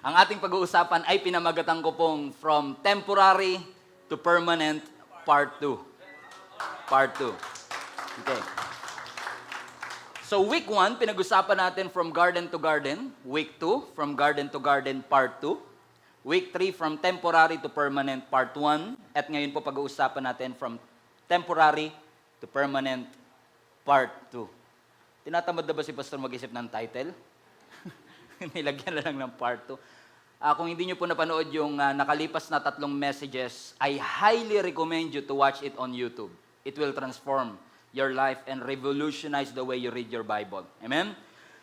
Ang ating pag-uusapan ay pinamagatan ko pong From Temporary to Permanent Part 2. Part 2. Okay. So week 1, pinag-usapan natin From Garden to Garden. Week 2, From Garden to Garden Part 2. Week 3, From Temporary to Permanent Part 1. At ngayon po pag-uusapan natin From Temporary to Permanent Part 2. Tinatamad na ba si Pastor mag-isip ng title? Nilagyan na lang ng Part 2. Kung hindi nyo po napanood yung nakalipas na 3 messages, I highly recommend you to watch it on YouTube. It will transform your life and revolutionize the way you read your Bible. Amen?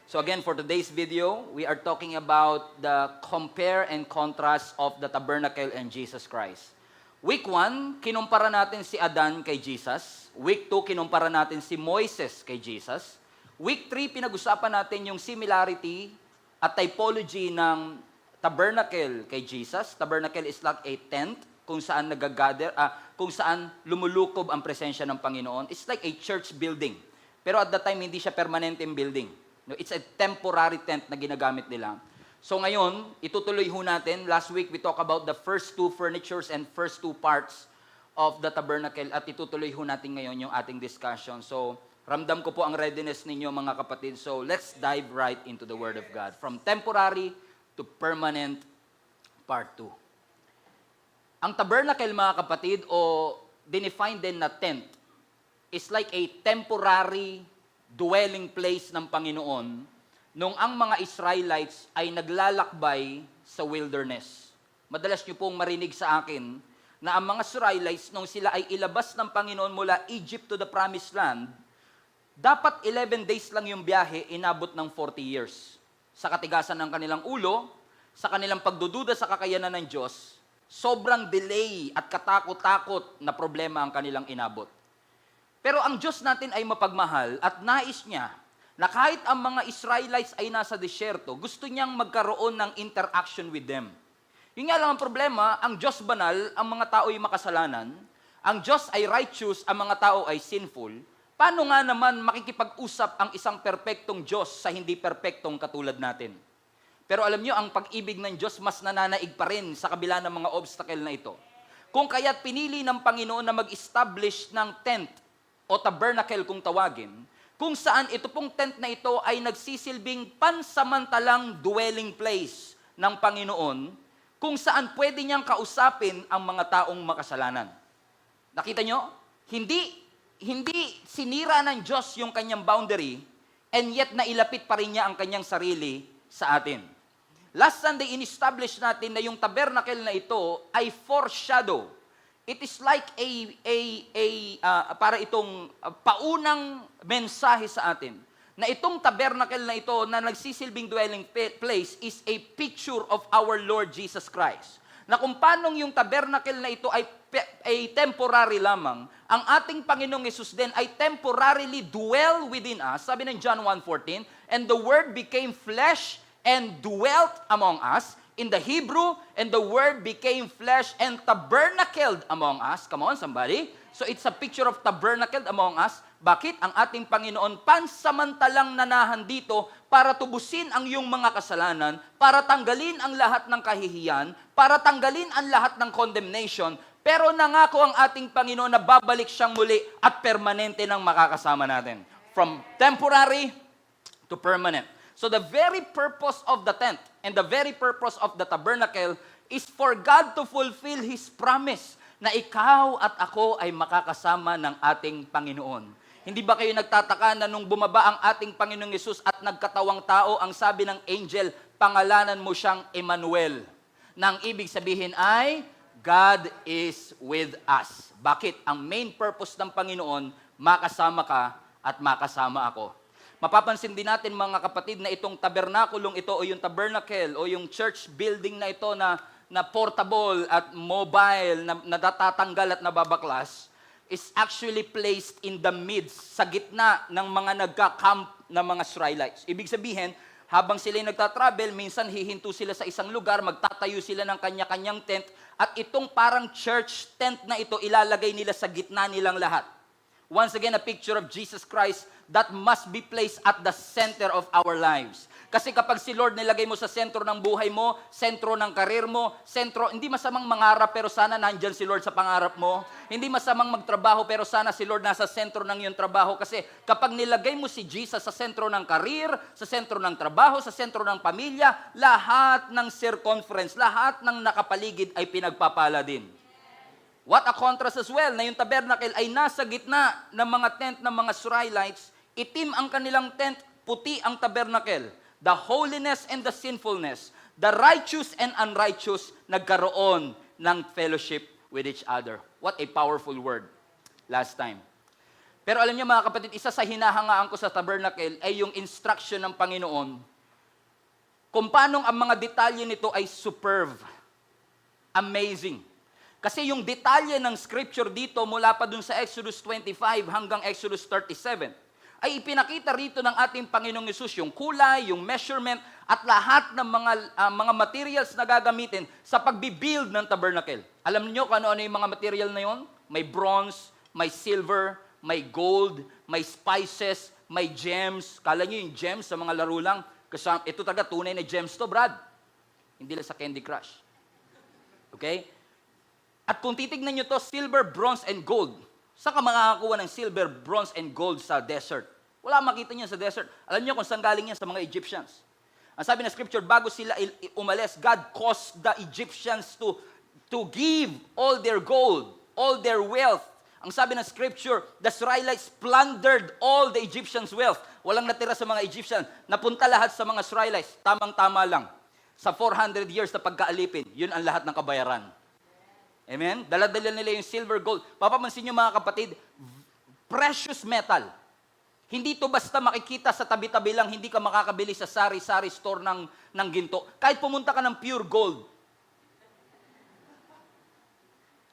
So again, for today's video, we are talking about the compare and contrast of the tabernacle and Jesus Christ. Week 1, kinumpara natin si Adan kay Jesus. Week 2, kinumpara natin si Moises kay Jesus. Week 3, pinag-usapan natin yung similarity at typology ng tabernacle kay Jesus. Tabernacle is like a tent kung saan kung saan lumulukob ang presensya ng Panginoon. It's like a church building. Pero at that time, hindi siya permanenteng building. No, it's a temporary tent na ginagamit nila. So ngayon, itutuloy ho natin. Last week, we talked about the first 2 furnitures and first 2 parts of the tabernacle. At itutuloy ho natin ngayon yung ating discussion. So, ramdam ko po ang readiness ninyo mga kapatid. So, let's dive right into the Word of God. From temporary to permanent, part 2. Ang tabernacle mga kapatid, o dinefine din na tent, is like a temporary dwelling place ng Panginoon nung ang mga Israelites ay naglalakbay sa wilderness. Madalas nyo pong marinig sa akin na ang mga Israelites, nung sila ay ilabas ng Panginoon mula Egypt to the Promised Land, dapat 11 days lang yung biyahe, inabot ng 40 years. Sa katigasan ng kanilang ulo, sa kanilang pagdududa sa kakayanan ng Diyos, sobrang delay at katakot-takot na problema ang kanilang inabot. Pero ang Diyos natin ay mapagmahal at nais niya na kahit ang mga Israelites ay nasa disyerto, gusto niyang magkaroon ng interaction with them. Yun nga lang ang problema, ang Diyos banal, ang mga tao ay makasalanan, ang Diyos ay righteous, ang mga tao ay sinful. Paano nga naman makikipag-usap ang isang perpektong Diyos sa hindi perpektong katulad natin? Pero alam nyo, ang pag-ibig ng Diyos mas nananaig pa rin sa kabila ng mga obstacle na ito. Kung kaya't pinili ng Panginoon na mag-establish ng tent o tabernacle kung tawagin, kung saan ito pong tent na ito ay nagsisilbing pansamantalang dwelling place ng Panginoon, kung saan pwede niyang kausapin ang mga taong makasalanan. Nakita nyo? Hindi sinira ng Diyos yung kanyang boundary, and yet nailapit pa rin niya ang kanyang sarili sa atin. Last Sunday, in-establish natin na yung tabernacle na ito ay foreshadow. It is like para itong paunang mensahe sa atin, na itong tabernacle na ito na nagsisilbing dwelling place is a picture of our Lord Jesus Christ. Na kung paanong yung tabernacle na ito ay temporary lamang, ang ating Panginoong Yesus din ay temporarily dwell within us. Sabi ng John 1:14, and the Word became flesh and dwelt among us. In the Hebrew, and the Word became flesh and tabernacled among us. Come on, somebody. So it's a picture of tabernacled among us. Bakit? Ang ating Panginoon pansamantalang nanahan dito para tubusin ang iyong mga kasalanan, para tanggalin ang lahat ng kahihiyan, para tanggalin ang lahat ng condemnation, pero nangako ang ating Panginoon na babalik siyang muli at permanente nang makakasama natin. From temporary to permanent. So the very purpose of the tent and the very purpose of the tabernacle is for God to fulfill His promise na ikaw at ako ay makakasama ng ating Panginoon. Hindi ba kayo nagtataka na nung bumaba ang ating Panginoong Yesus at nagkatawang tao, ang sabi ng angel, pangalanan mo siyang Emmanuel. Nang ibig sabihin ay, God is with us. Bakit? Ang main purpose ng Panginoon, makasama ka at makasama ako. Mapapansin din natin mga kapatid na itong tabernakulong ito o yung tabernacle o yung church building na ito na portable at mobile, na natatanggal at nababaklas, is actually placed in the midst, sa gitna ng mga nagka-camp na mga Israelites. Ibig sabihin, habang sila nagtatravel, minsan hihinto sila sa isang lugar, magtatayo sila ng kanya-kanyang tent, at itong parang church tent na ito, ilalagay nila sa gitna nilang lahat. Once again, a picture of Jesus Christ that must be placed at the center of our lives. Kasi kapag si Lord nilagay mo sa sentro ng buhay mo, sentro ng karir mo, sentro, hindi masamang mangarap pero sana nandyan si Lord sa pangarap mo. Hindi masamang magtrabaho pero sana si Lord nasa sentro ng iyong trabaho. Kasi kapag nilagay mo si Jesus sa sentro ng karir, sa sentro ng trabaho, sa sentro ng pamilya, lahat ng circumference, lahat ng nakapaligid ay pinagpapala din. What a contrast as well, na yung tabernacle ay nasa gitna ng mga tent ng mga Israelites. Itim ang kanilang tent, puti ang tabernacle. The holiness and the sinfulness, the righteous and unrighteous, nagkaroon ng fellowship with each other. What a powerful word. Last time. Pero alam niyo mga kapatid, isa sa hinahangaan ko sa tabernacle ay yung instruction ng Panginoon kung paano ang mga detalye nito ay superb. Amazing. Kasi yung detalye ng scripture dito mula pa dun sa Exodus 25 hanggang Exodus 37 ay ipinakita rito ng ating Panginoong Hesus yung kulay, yung measurement at lahat ng mga materials na gagamitin sa pagbibuild ng tabernacle. Alam niyo kung ano-ano yung mga material na yon? May bronze, may silver, may gold, may spices, may gems. Kala niyo yung gems sa mga laro lang? Kasi ito talaga tunay na gems to, Brad. Hindi lang sa Candy Crush. Okay? At kung titignan nyo to, silver, bronze, and gold. Saan ka makakakuha ng silver, bronze, and gold sa desert? Wala makita niya sa desert. Alam niyo kung saan galing yan? Sa mga Egyptians. Ang sabi ng scripture, bago sila umalis, God caused the Egyptians to give all their gold, all their wealth. Ang sabi ng scripture, the Israelites plundered all the Egyptians' wealth. Walang natira sa mga Egyptians. Napunta lahat sa mga Israelites. Tamang-tama lang. Sa 400 years na pagkaalipin, yun ang lahat ng kabayaran. Amen? Dala-dala nila yung silver, gold. Papamansin nyo mga kapatid, precious metal. Hindi to basta makikita sa tabi-tabi lang, hindi ka makakabili sa sari-sari store ng ginto. Kahit pumunta ka ng pure gold,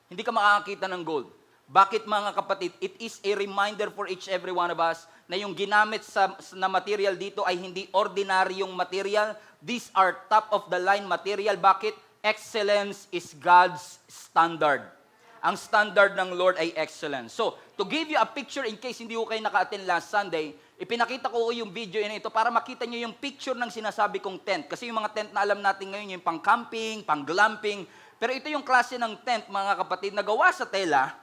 hindi ka makakakita ng gold. Bakit mga kapatid? It is a reminder for each every one of us na yung ginamit na material dito ay hindi ordinaryong material. These are top-of-the-line material. Bakit? Excellence is God's standard. Ang standard ng Lord ay excellence. So, to give you a picture in case hindi ko kayo naka-attend last Sunday, ipinakita ko yung video na ito para makita nyo yung picture ng sinasabi kong tent. Kasi yung mga tent na alam natin ngayon, yung pang-camping, pang-glamping. Pero ito yung klase ng tent, mga kapatid, na gawa sa tela,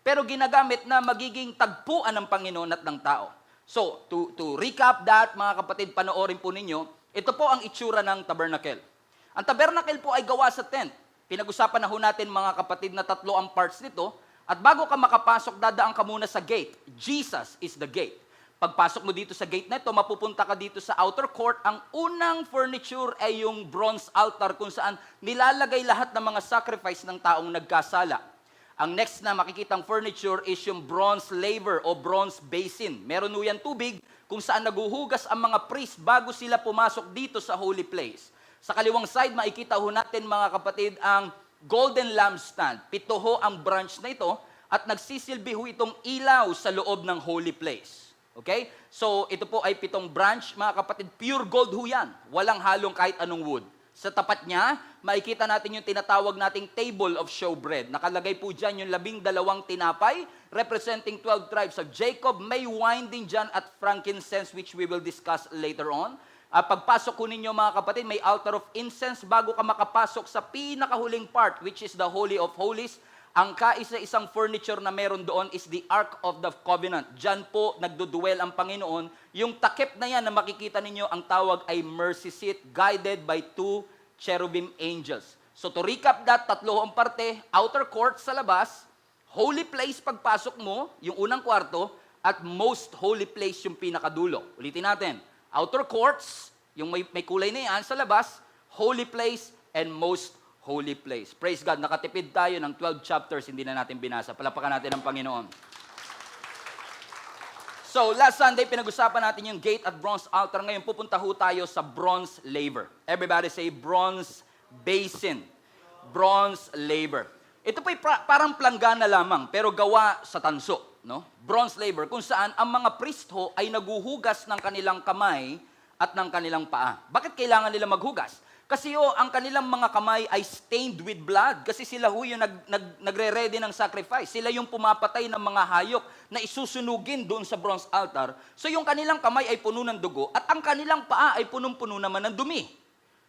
pero ginagamit na magiging tagpuan ng Panginoon at ng tao. So, to recap that, mga kapatid, panoorin po ninyo, ito po ang itsura ng tabernacle. Ang tabernacle po ay gawa sa tent. Pinag-usapan na ho natin mga kapatid na 3 ang parts nito. At bago ka makapasok, dadaan ka muna sa gate. Jesus is the gate. Pagpasok mo dito sa gate na ito, mapupunta ka dito sa outer court. Ang unang furniture ay yung bronze altar kung saan nilalagay lahat ng mga sacrifice ng taong nagkasala. Ang next na makikitang furniture is yung bronze laver o bronze basin. Meron ho yan tubig kung saan naguhugas ang mga priest bago sila pumasok dito sa holy place. Sa kaliwang side, makikita ho natin mga kapatid ang golden lampstand. 7 ho ang branch na ito at nagsisilbi ho itong ilaw sa loob ng holy place. Okay? So, ito po ay 7 branch, mga kapatid. Pure gold ho yan. Walang halong kahit anong wood. Sa tapat niya, makikita natin yung tinatawag nating table of showbread. Nakalagay po dyan yung 12 tinapay representing 12 tribes of Jacob. May wine din dyan at frankincense which we will discuss later on. Pagpasok ko ninyo mga kapatid, may altar of incense bago ka makapasok sa pinakahuling part, which is the Holy of Holies. Ang kaisa-isang furniture na meron doon is the Ark of the Covenant. Diyan po nagduduel ang Panginoon. Yung takip na yan na makikita ninyo, ang tawag ay mercy seat, guided by 2 cherubim angels. So to recap that, 3 ang parte, outer court sa labas, holy place pagpasok mo, yung unang kwarto, at most holy place yung pinakadulo. Ulitin natin. Outer courts, yung may kulay na yan sa labas, holy place, and most holy place. Praise God, nakatipid tayo ng 12 chapters, hindi na natin binasa. Palapakan natin ang Panginoon. So, last Sunday, pinag-usapan natin yung gate at bronze altar. Ngayon, pupunta ho tayo sa bronze laver. Everybody say bronze basin. Bronze laver. Ito po'y parang planggana lamang, pero gawa sa tanso. No? Bronze laver, kung saan ang mga priest ho ay naguhugas ng kanilang kamay at ng kanilang paa. Bakit kailangan nila maghugas? Kasi ang kanilang mga kamay ay stained with blood. Kasi sila yung nagre-ready ng sacrifice. Sila yung pumapatay ng mga hayop na isusunugin doon sa bronze altar. So yung kanilang kamay ay puno ng dugo at ang kanilang paa ay punong-puno naman ng dumi.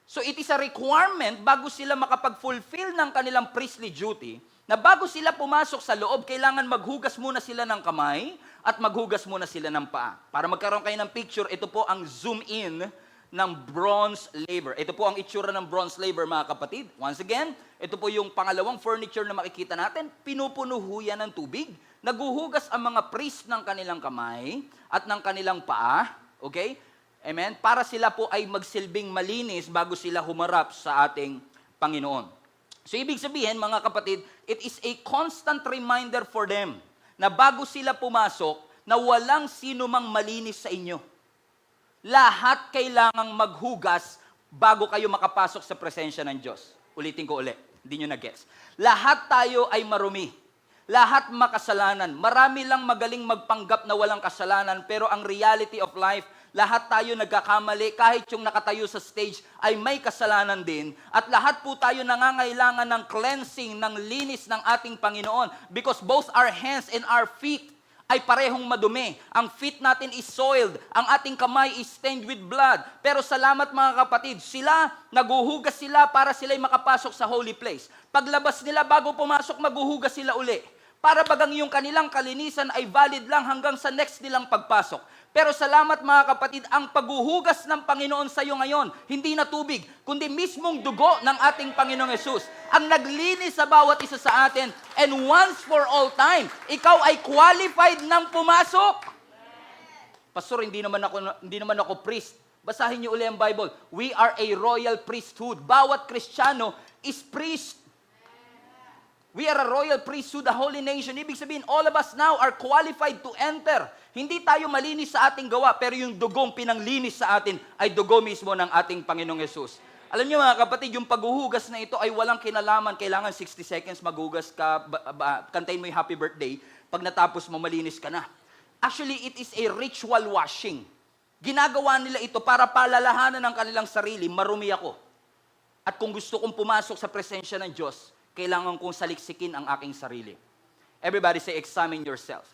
So it is a requirement bago sila makapag-fulfill ng kanilang priestly duty na bago sila pumasok sa loob, kailangan maghugas muna sila ng kamay at maghugas muna sila ng paa. Para magkaroon kayo ng picture, ito po ang zoom in ng bronze laver. Ito po ang itsura ng bronze laver, mga kapatid. Once again, ito po yung pangalawang furniture na makikita natin. Pinupuno ho yan ng tubig. Naguhugas ang mga priest ng kanilang kamay at ng kanilang paa. Okay? Amen? Para sila po ay magsilbing malinis bago sila humarap sa ating Panginoon. So, ibig sabihin, mga kapatid, it is a constant reminder for them na bago sila pumasok, na walang sino mang malinis sa inyo. Lahat kailangang maghugas bago kayo makapasok sa presensya ng Diyos. Ulitin ko ulit, hindi nyo na-gets. Lahat tayo ay marumi. Lahat makasalanan. Marami lang magaling magpanggap na walang kasalanan, pero ang reality of life, lahat tayo nagkakamali, kahit yung nakatayo sa stage ay may kasalanan din. At lahat po tayo nangangailangan ng cleansing, ng linis ng ating Panginoon. Because both our hands and our feet ay parehong madumi. Ang feet natin is soiled. Ang ating kamay is stained with blood. Pero salamat mga kapatid, sila, naguhugas sila para sila'y makapasok sa holy place. Paglabas nila, bago pumasok, maghuhugas sila uli. Para bagang yung kanilang kalinisan ay valid lang hanggang sa next nilang pagpasok. Pero salamat mga kapatid, ang paghuhugas ng Panginoon sa iyo ngayon, hindi na tubig, kundi mismong dugo ng ating Panginoong Yesus. Ang naglinis sa bawat isa sa atin, and once for all time, ikaw ay qualified ng pumasok. Pastor, hindi naman ako priest. Basahin niyo uli ang Bible. We are a royal priesthood. Bawat Kristiyano is priest. We are a royal priesthood, a holy nation. Ibig sabihin, all of us now are qualified to enter. Hindi tayo malinis sa ating gawa, pero yung dugong pinanglinis sa atin ay dugo mismo ng ating Panginoong Yesus. Alam niyo mga kapatid, yung paghuhugas na ito ay walang kinalaman. Kailangan 60 seconds maghugas ka, kantayin mo yung happy birthday. Pag natapos mo, malinis ka na. Actually, it is a ritual washing. Ginagawa nila ito para palalahanan ng kanilang sarili, marumi ako. At kung gusto kong pumasok sa presensya ng Diyos, kailangan kong saliksikin ang aking sarili. Everybody say, examine yourself.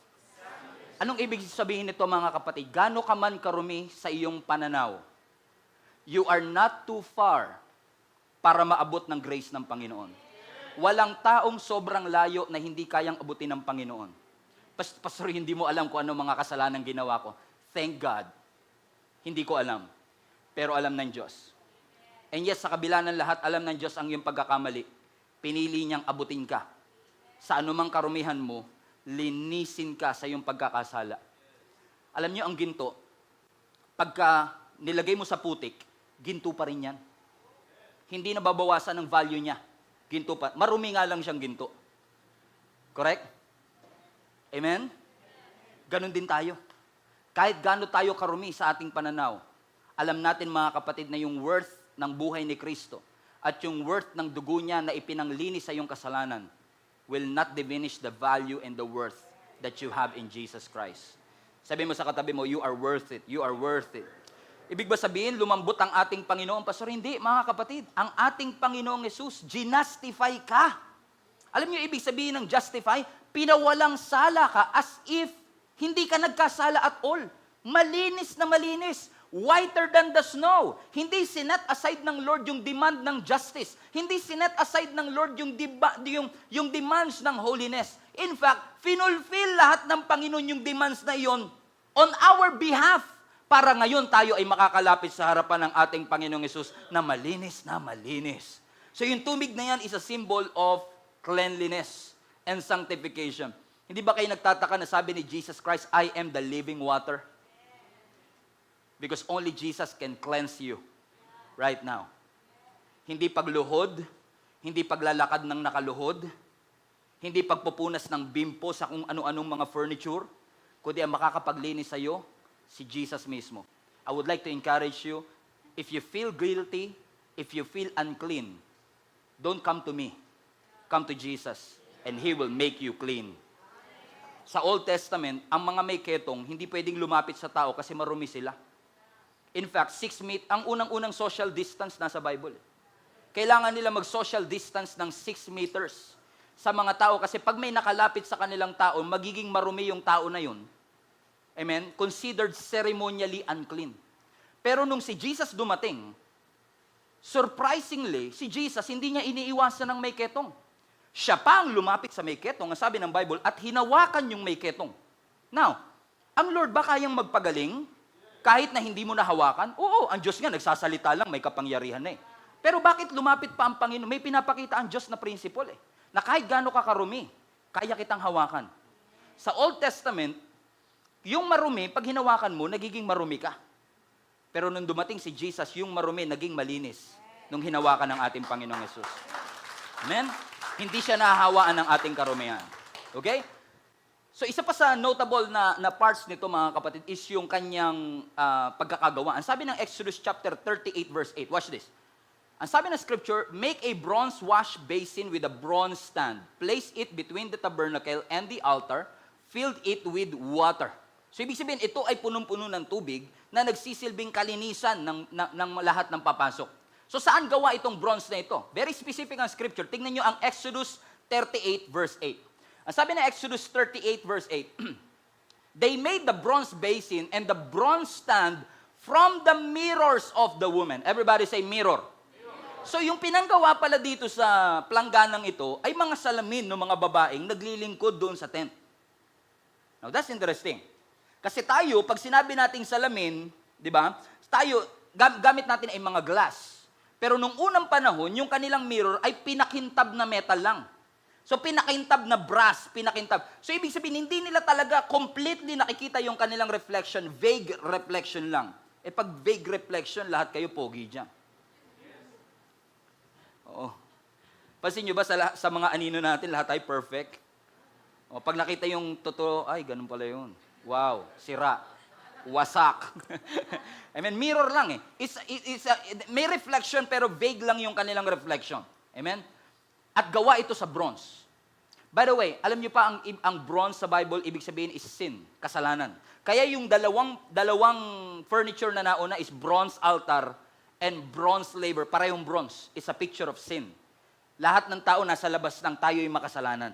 Anong ibig sabihin nito mga kapatid? Gaano ka man karumi sa iyong pananaw, you are not too far para maabot ng grace ng Panginoon. Walang taong sobrang layo na hindi kayang abutin ng Panginoon. Pastor, hindi mo alam kung ano mga kasalanan ginawa ko. Thank God. Hindi ko alam. Pero alam ng Diyos. And yes, sa kabila ng lahat, alam ng Diyos ang iyong pagkakamali. Pinili niyang abutin ka. Sa anumang karumihan mo, linisin ka sa iyong pagkakasala. Alam niyo ang ginto, pagka nilagay mo sa putik, ginto pa rin yan. Hindi nababawasan ng value niya. Ginto pa. Marumi nga lang siyang ginto. Correct? Amen? Ganon din tayo. Kahit gaano tayo karumi sa ating pananaw, alam natin mga kapatid na yung worth ng buhay ni Kristo at yung worth ng dugo niya na ipinanglinis sa iyong kasalanan will not diminish the value and the worth that you have in Jesus Christ. Sabi mo sa katabi mo, you are worth it. You are worth it. Ibig ba sabihin, lumambot ang ating Panginoon? Pastor, hindi, mga kapatid. Ang ating Panginoong Yesus, ginastify ka. Alam niyo, ibig sabihin ng justify, pinawalang sala ka as if hindi ka nagkasala at all. Malinis na malinis. Whiter than the snow. Hindi sinet aside ng Lord yung demand ng justice. Hindi sinet aside ng Lord yung demands ng holiness. In fact, finulfill lahat ng Panginoon yung demands na iyon on our behalf para ngayon tayo ay makakalapit sa harapan ng ating Panginoong Yesus na malinis na malinis. So yung tumig na yan is a symbol of cleanliness and sanctification. Hindi ba kayo nagtataka na sabi ni Jesus Christ, I am the living water? Because only Jesus can cleanse you right now. Hindi pagluhod, hindi paglalakad ng nakaluhod, hindi pagpupunas ng bimpo sa kung ano-anong mga furniture, kundi ang makakapaglinis sa iyo, si Jesus mismo. I would like to encourage you, if you feel guilty, if you feel unclean, don't come to me. Come to Jesus, and He will make you clean. Sa Old Testament, ang mga may ketong, hindi pwedeng lumapit sa tao kasi marumi sila. In fact, 6 feet, ang unang-unang social distance nasa Bible. kailangan nila mag-social distance ng 6 meters sa mga tao kasi pag may nakalapit sa kanilang tao, magiging marumi yung tao na yun. Amen? Considered ceremonially unclean. Pero nung si Jesus dumating, surprisingly, si Jesus hindi niya iniiwasan ng may ketong. Siya pa ang lumapit sa may ketong, ang sabi ng Bible, at hinawakan yung may ketong. Now, ang Lord ba kayang magpagaling kahit na hindi mo nahawakan? Oo, ang Diyos nga nagsasalita lang, may kapangyarihan na eh. Pero bakit lumapit pa ang Panginoon? May pinapakita ang Diyos na principle eh. Na kahit gaano ka karumi, kaya kitang hawakan. Sa Old Testament, yung marumi, pag hinawakan mo, nagiging marumi ka. Pero nung dumating si Jesus, yung marumi naging malinis nung hinawakan ng ating Panginoong Yesus. Amen? Hindi siya nahahawaan ng ating karumihan. Okay? So isa pa sa notable na parts nito mga kapatid is yung kanyang pagkakagawa. Ang sabi ng Exodus chapter 38 verse 8. Watch this. Ang sabi ng scripture, make a bronze wash basin with a bronze stand. Place it between the tabernacle and the altar. Fill it with water. So ibig sabihin, ito ay punong-puno ng tubig na nagsisilbing kalinisan ng lahat ng papasok. So saan gawa itong bronze na ito? Very specific ang scripture. Tingnan nyo ang Exodus 38 verse 8. Ang sabi ng Exodus 38 verse 8, they made the bronze basin and the bronze stand from the mirrors of the woman. Everybody say mirror. So yung pinanggawa pala dito sa plangganang ito ay mga salamin ng mga babaeng naglilingkod doon sa tent. Now that's interesting. Kasi tayo, pag sinabi nating salamin, di ba, tayo, gamit natin ay mga glass. Pero nung unang panahon, yung kanilang mirror ay pinakintab na metal lang. So pinakintab na brass, pinakintab. So ibig sabihin, hindi nila talaga completely nakikita yung kanilang reflection, vague reflection lang. Eh pag vague reflection, lahat kayo pogi dyan. Oo. Pansin nyo ba sa mga anino natin, lahat ay perfect? O, pag nakita yung totoo, ay, ganun pala yun. Wow, sira. Wasak. I mean, mirror lang eh. May reflection pero vague lang yung kanilang reflection. Amen? At gawa ito sa bronze. By the way, alam nyo pa, ang bronze sa Bible, ibig sabihin is sin, kasalanan. Kaya yung dalawang furniture na nauna is bronze altar and bronze laver, parehong bronze, is a picture of sin. Lahat ng tao nasa labas ng tayo'y makasalanan.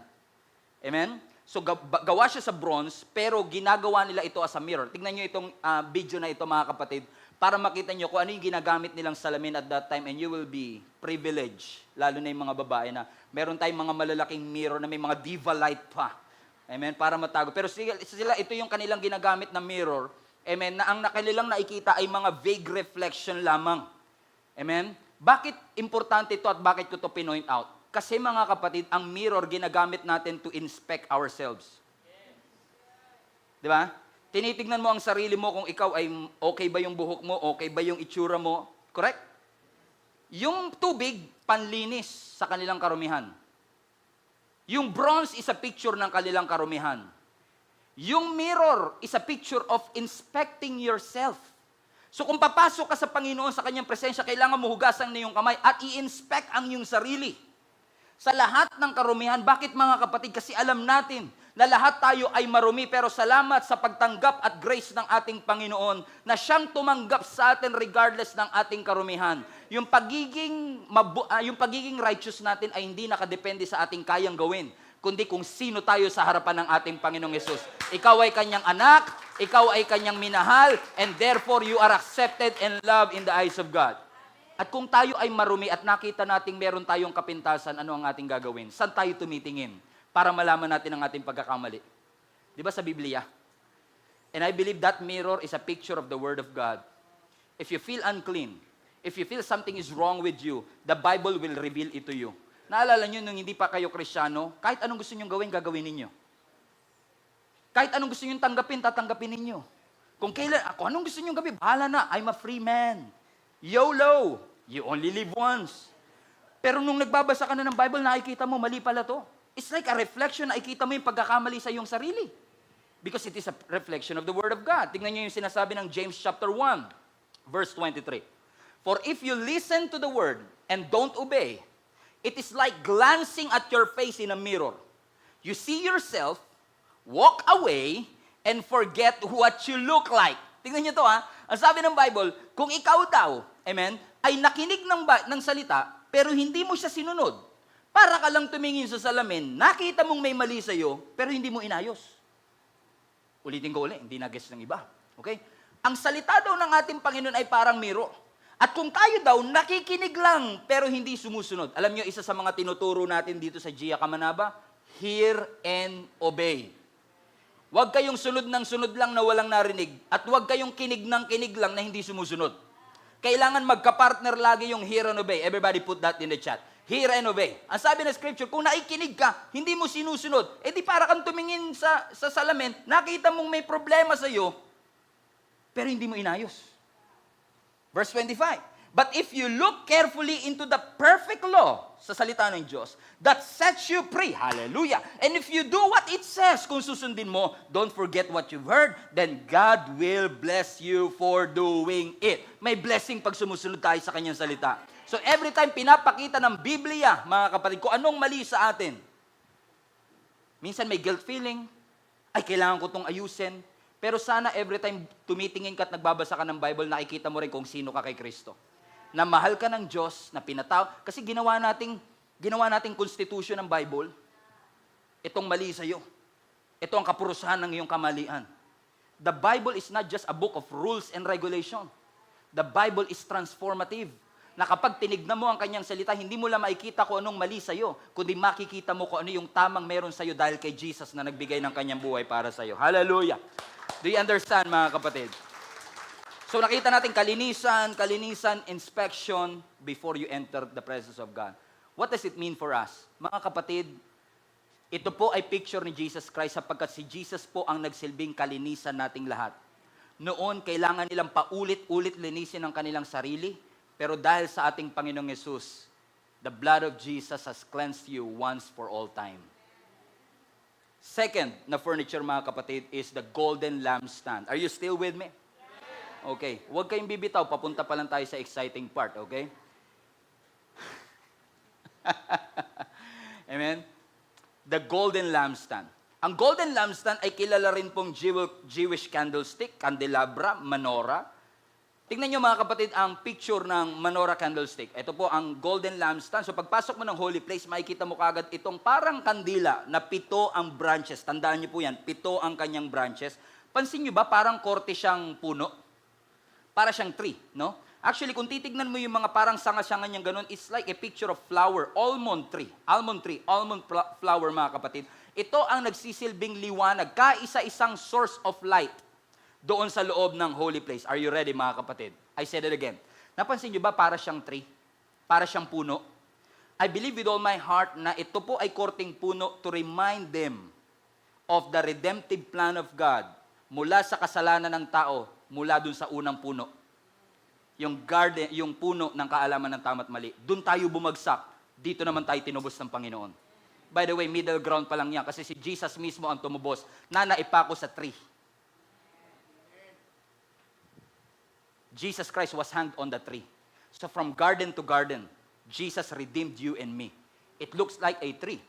Amen? So gawa siya sa bronze, pero ginagawa nila ito as a mirror. Tingnan nyo itong video na ito mga kapatid, para makita nyo kung ano yung ginagamit nilang salamin at that time and you will be privileged, lalo na yung mga babae na meron tayong mga malalaking mirror na may mga diva light pa. Amen? Para matago. Pero sila, ito yung kanilang ginagamit na mirror. Amen? Na ang nakalilang nakikita ay mga vague reflection lamang. Amen? Bakit importante ito at bakit ko ito pinoint out? Kasi mga kapatid, ang mirror ginagamit natin to inspect ourselves. Di ba? Tinitignan mo ang sarili mo kung ikaw ay okay ba yung buhok mo, okay ba yung itsura mo. Correct? Yung tubig, panlinis sa kanilang karumihan. Yung bronze is a picture ng kanilang karumihan. Yung mirror is a picture of inspecting yourself. So kung papasok ka sa Panginoon sa kanyang presensya, kailangan mo hugasan na yung kamay at i-inspect ang iyong sarili. Sa lahat ng karumihan, bakit mga kapatid? Kasi alam natin na lahat tayo ay marumi, pero salamat sa pagtanggap at grace ng ating Panginoon na siyang tumanggap sa atin regardless ng ating karumihan. Yung pagiging righteous natin ay hindi nakadepende sa ating kayang gawin, kundi kung sino tayo sa harapan ng ating Panginoong Yesus. Ikaw ay kanyang anak, ikaw ay kanyang minahal, and therefore you are accepted and loved in the eyes of God. At kung tayo ay marumi at nakita nating meron tayong kapintasan, ano ang ating gagawin? Saan tayo tumitingin para malaman natin ang ating pagkakamali? Di ba sa Biblia? And I believe that mirror is a picture of the Word of God. If you feel unclean, if you feel something is wrong with you, the Bible will reveal it to you. Naalala nyo nung hindi pa kayo Kristyano, kahit anong gusto nyo gawin, gagawin ninyo. Kahit anong gusto nyo tanggapin, tatanggapin ninyo. Kung anong gusto nyo gawin, bahala na, I'm a free man. YOLO, you only live once. Pero nung nagbabasa ka na ng Bible, nakikita mo, mali pala to. It's like a reflection, nakikita mo yung pagkakamali sa iyong sarili. Because it is a reflection of the Word of God. Tingnan nyo yung sinasabi ng James chapter 1, verse 23. For if you listen to the Word and don't obey, it is like glancing at your face in a mirror. You see yourself, walk away, and forget what you look like. Tingnan nyo to ha. Ang sabi ng Bible, kung ikaw daw, amen, ay nakinig ng salita, pero hindi mo siya sinunod. Para ka lang tumingin sa salamin, nakita mong may mali sa'yo, pero hindi mo inayos. Ulitin ko ulit, hindi na-guess ng iba. Okay? Ang salita daw ng ating Panginoon ay parang mirror. At kung tayo daw nakikinig lang, pero hindi sumusunod. Alam nyo, isa sa mga tinuturo natin dito sa Gia Kamanaba, hear and obey. Huwag kayong sunod ng sunod lang na walang narinig. At huwag kayong kinig ng kinig lang na hindi sumusunod. Kailangan magka-partner lagi yung hear and obey. Everybody put that in the chat. Hear and obey. Ang sabi ng scripture, kung naikinig ka, hindi mo sinusunod, di para kang tumingin sa salamin, nakita mong may problema sa'yo, pero hindi mo inayos. Verse 25. But if you look carefully into the perfect law, sa salita ng Diyos, that sets you free. Hallelujah. And if you do what it says, kung susundin mo, don't forget what you've heard, then God will bless you for doing it. May blessing pag sumusunod tayo sa kanyang salita. So every time pinapakita ng Biblia, mga kapatid, kung anong mali sa atin, minsan may guilt feeling, ay kailangan ko itong ayusin, pero sana every time tumitingin ka at nagbabasa ka ng Bible, nakikita mo rin kung sino ka kay Kristo. Na mahal ka ng Diyos, na pinataw, kasi ginawa nating constitution ng Bible, itong mali sa'yo. Ito ang kapurusahan ng iyong kamalian. The Bible is not just a book of rules and regulation. The Bible is transformative. Na kapag tinignan mo ang kanyang salita, hindi mo lang makikita kung anong mali sa'yo, kundi makikita mo kung ano yung tamang meron sa'yo dahil kay Jesus na nagbigay ng kanyang buhay para sa'yo. Hallelujah! Do you understand, mga kapatid? So nakita natin kalinisan, inspection before you enter the presence of God. What does it mean for us? Mga kapatid, ito po ay picture ni Jesus Christ sapagkat si Jesus po ang nagsilbing kalinisan nating lahat. Noon, kailangan nilang paulit-ulit linisin ang kanilang sarili, pero dahil sa ating Panginoong Yesus, the blood of Jesus has cleansed you once for all time. Second na furniture, mga kapatid, is the golden lampstand. Are you still with me? Okay. Huwag kayong bibitaw. Papunta pa lang tayo sa exciting part, okay? Amen? The golden lampstand. Ang golden lampstand ay kilala rin pong Jewish candlestick, candelabra, menorah. Tingnan nyo, mga kapatid, ang picture ng menorah candlestick. Ito po ang golden lampstand. So pagpasok mo ng holy place, makikita mo kagad itong parang kandila na 7 ang branches. Tandaan nyo po yan, 7 ang kanyang branches. Pansin nyo ba, parang korte siyang puno? Para siyang tree, no? Actually, kung titignan mo yung mga parang sanga-sanga niyang ganun, it's like a picture of flower, almond flower, mga kapatid. Ito ang nagsisilbing liwanag, kaisa-isang source of light doon sa loob ng holy place. Are you ready, mga kapatid? I said it again. Napansin niyo ba para siyang tree? Para siyang puno? I believe with all my heart na ito po ay korting puno to remind them of the redemptive plan of God mula sa kasalanan ng tao, mula dun sa unang puno. Yung garden, yung puno ng kaalaman ng tama at mali. Dun tayo bumagsak. Dito naman tayo tinubos ng Panginoon. By the way, middle ground pa lang yan kasi si Jesus mismo ang tumubos na naipako sa tree. Jesus Christ was hanged on the tree. So from garden to garden, Jesus redeemed you and me. It looks like a tree.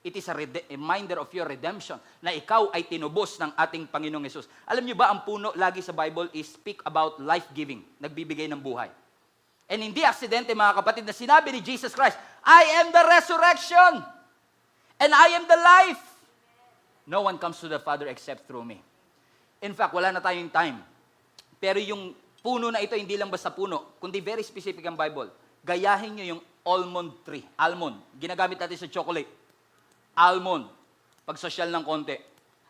It is a reminder of your redemption na ikaw ay tinubos ng ating Panginoong Yesus. Alam niyo ba, ang puno lagi sa Bible is speak about life-giving, nagbibigay ng buhay. And hindi aksidente, mga kapatid, na sinabi ni Jesus Christ, I am the resurrection and I am the life. No one comes to the Father except through me. In fact, wala na tayong time. Pero yung puno na ito, hindi lang basta puno, kundi very specific ang Bible. Gayahin niyo yung almond tree. Almond. Ginagamit natin sa chocolate. Almond. Pag social ng konti.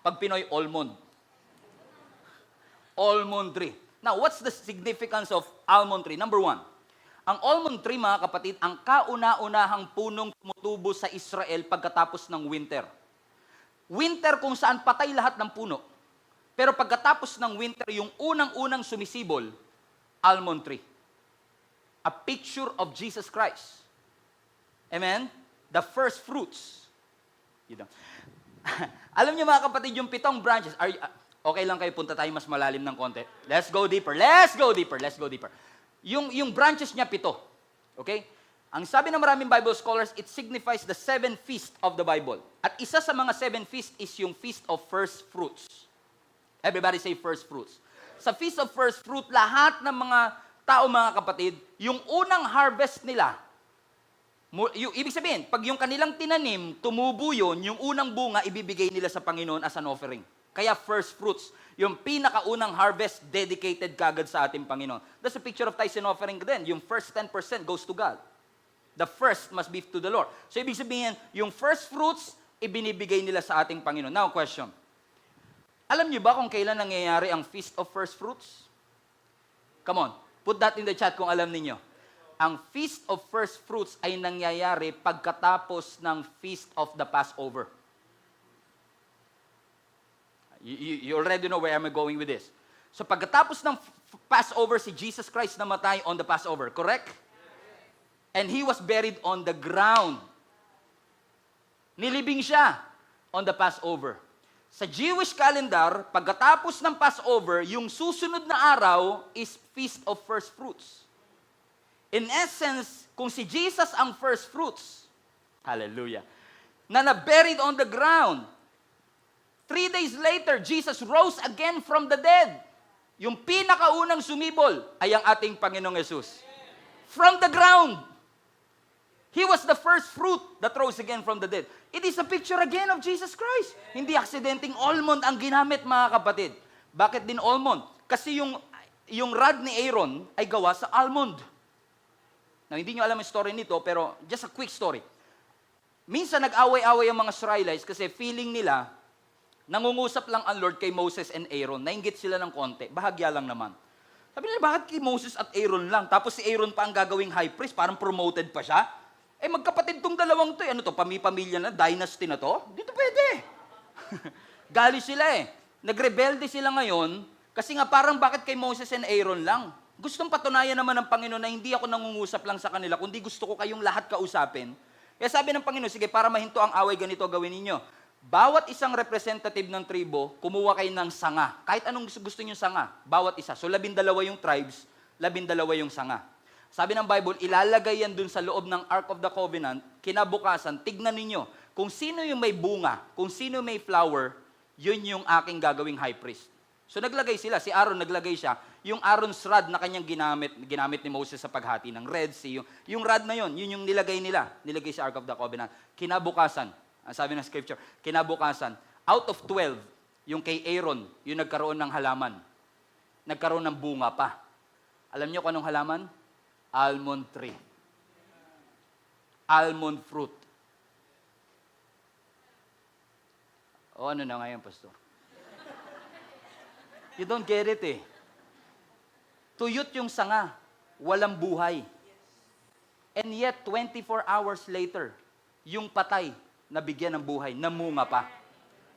Pag Pinoy, almond. Almond tree. Now, what's the significance of almond tree? Number 1, ang almond tree, mga kapatid, ang kauna-unahang punong tumutubo sa Israel pagkatapos ng winter. Winter kung saan patay lahat ng puno. Pero pagkatapos ng winter, yung unang-unang sumisibol, almond tree. A picture of Jesus Christ. Amen? The first fruits. Alam niyo, mga kapatid, yung 7 branches, okay lang kayo, punta tayo mas malalim ng konti. Let's go deeper. Yung branches niya 7. Okay? Ang sabi ng maraming Bible scholars, it signifies the 7 feasts of the Bible. At isa sa mga 7 feasts is yung Feast of First Fruits. Everybody say first fruits. Sa Feast of First Fruit, lahat ng mga tao, mga kapatid, yung unang harvest nila, Ibig sabihin, pag yung kanilang tinanim, tumubo yun, yung unang bunga, ibibigay nila sa Panginoon as an offering. Kaya first fruits, yung pinakaunang harvest, dedicated kagad sa ating Panginoon. That's a picture of tithes and offering din. Yung first 10% goes to God. The first must be to the Lord. So ibig sabihin, yung first fruits, ibinibigay nila sa ating Panginoon. Now, question. Alam niyo ba kung kailan nangyayari ang Feast of First Fruits? Come on, put that in the chat kung alam niyo. Ang Feast of First Fruits ay nangyayari pagkatapos ng Feast of the Passover. You already know where I'm going with this. So pagkatapos ng Passover, si Jesus Christ namatay on the Passover, correct? And He was buried on the ground. Nilibing siya on the Passover. Sa Jewish calendar, pagkatapos ng Passover, yung susunod na araw is Feast of First Fruits. In essence, kung si Jesus ang first fruits, hallelujah, na na-buried on the ground, 3 days later, Jesus rose again from the dead. Yung pinakaunang sumibol ay ang ating Panginoong Yesus. From the ground. He was the first fruit that rose again from the dead. It is a picture again of Jesus Christ. Hindi aksidenteng almond ang ginamit, mga kapatid. Bakit din almond? Kasi yung rod ni Aaron ay gawa sa almond. Now, hindi nyo alam yung story nito, pero just a quick story. Minsan nag-away-away ang mga Israelites kasi feeling nila, nangungusap lang ang Lord kay Moses and Aaron. Nainggit sila ng konti. Bahagya lang naman. Sabi nila, bakit kay Moses at Aaron lang? Tapos si Aaron pa ang gagawing high priest, parang promoted pa siya. Magkapatid tong dalawang to. Ano to, pamilya na, dynasty na to? Dito pwede. Gali sila Nagrebelde sila ngayon, kasi nga parang bakit kay Moses and Aaron lang? Gustong patunayan naman ng Panginoon na hindi ako nangungusap lang sa kanila, kundi gusto ko kayong lahat kausapin. Kaya sabi ng Panginoon, sige, para mahinto ang away, ganito gawin ninyo. Bawat isang representative ng tribo, kumuha kayo ng sanga. Kahit anong gusto nyo sanga, bawat isa. So 12 yung tribes, 12 yung sanga. Sabi ng Bible, ilalagay yan dun sa loob ng Ark of the Covenant, kinabukasan, tignan ninyo, kung sino yung may bunga, kung sino may flower, yun yung aking gagawing high priest. So naglagay sila, si Aaron naglagay siya, yung Aaron's rod na kanyang ginamit ni Moses sa paghati ng Red Sea, yung rod na yun yung nilagay sa Ark of the Covenant. Kinabukasan, ang sabi ng scripture, kinabukasan, out of 12, yung kay Aaron, yung nagkaroon ng halaman. Nagkaroon ng bunga pa. Alam niyo kung anong halaman? Almond tree. Almond fruit. O ano na ngayon, Pastor? You don't get it Tuyot yung sanga, walang buhay. And yet, 24 hours later, yung patay, nabigyan ng buhay, namunga pa.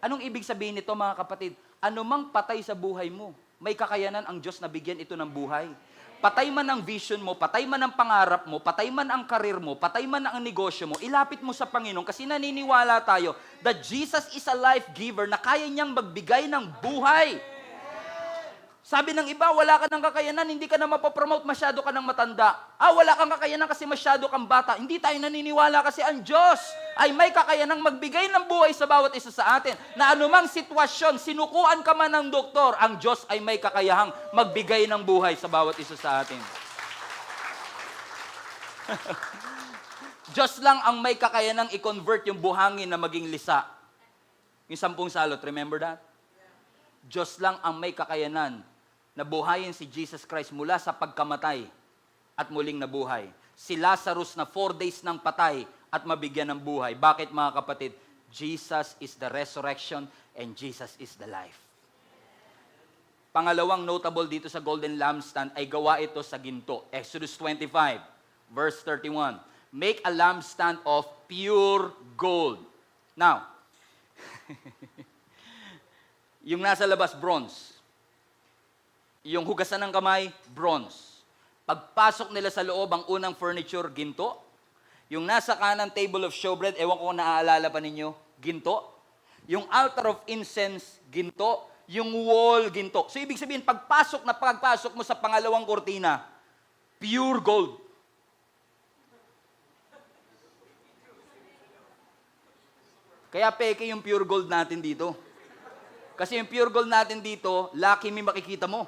Anong ibig sabihin nito, mga kapatid? Anumang patay sa buhay mo, may kakayanan ang Diyos na bigyan ito ng buhay. Patay man ang vision mo, patay man ang pangarap mo, patay man ang karir mo, patay man ang negosyo mo, ilapit mo sa Panginoon kasi naniniwala tayo that Jesus is a life giver na kaya niyang magbigay ng buhay. Sabi ng iba, wala ka ng kakayanan, hindi ka na mapapromote, masyado ka ng matanda. Wala kang kakayanan kasi masyado kang bata. Hindi tayo naniniwala kasi ang Diyos ay may kakayanang magbigay ng buhay sa bawat isa sa atin. Na anumang sitwasyon, sinukuan ka man ng doktor, ang Diyos ay may kakayahang magbigay ng buhay sa bawat isa sa atin. Diyos lang ang may kakayanang i-convert yung buhangin na maging lisa. Yung 10 salot, remember that? Diyos lang ang may kakayanan na buhayin si Jesus Christ mula sa pagkamatay at muling nabuhay. Si Lazarus na 4 days ng patay at mabigyan ng buhay. Bakit, mga kapatid? Jesus is the resurrection and Jesus is the life. Pangalawang notable dito sa golden lampstand ay gawa ito sa ginto. Exodus 25, verse 31. Make a lampstand of pure gold. Now, yung nasa labas, bronze. Yung hugasan ng kamay, bronze. Pagpasok nila sa loob, ang unang furniture, ginto. Yung nasa kanan, table of showbread, ewan ko kung naaalala pa ninyo, ginto. Yung altar of incense, ginto. Yung wall, ginto. So, ibig sabihin, pagpasok mo sa pangalawang kortina, pure gold. Kaya peke yung pure gold natin dito. Kasi yung pure gold natin dito, lucky may makikita mo.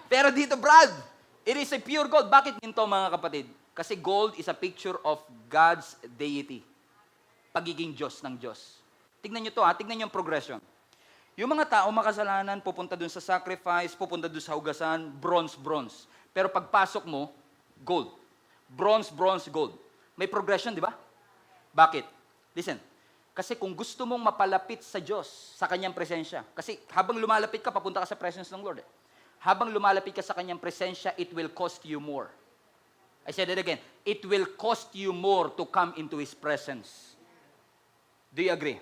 Pero dito, Brad, it is a pure gold. Bakit ginto, mga kapatid? Kasi gold is a picture of God's deity. Pagiging Diyos ng Diyos. Tignan nyo to tignan nyo yung progression. Yung mga tao makasalanan, pupunta dun sa sacrifice, pupunta dun sa hugasan, bronze. Pero pagpasok mo, gold. Bronze, gold. May progression, di ba? Bakit? Listen, kasi kung gusto mong mapalapit sa Diyos, sa Kanyang presensya, kasi habang lumalapit ka, papunta ka sa presence ng Lord. Habang lumalapit ka sa Kanyang presensya, it will cost you more. I said it again, it will cost you more to come into His presence. Do you agree?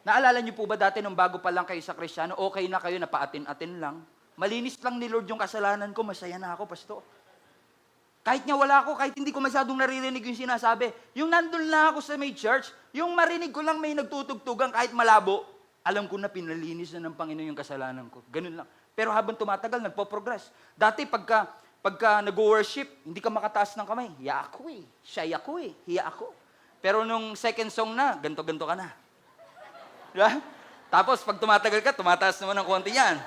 Naalala niyo po ba dati nung bago pa lang kayo sa Kristiyano, okay na kayo, napaatin-atin lang. Malinis lang ni Lord yung kasalanan ko, masaya na ako, pastor. Kahit nga wala ako, kahit hindi ko masyadong naririnig yung sinasabi. Yung nandun na ako sa may church, yung marinig ko lang may nagtutugtugan kahit malabo, alam ko na pinalinis na ng Panginoon yung kasalanan ko. Ganun lang. Pero habang tumatagal, nagpo-progress. Dati pagka nag-worship, hindi ka makataas ng kamay. Hiya ako shy ako hiya ako. Pero nung second song na, ganto-ganto ka na. Diba? Tapos pag tumatagal ka, tumataas naman ng konti yan.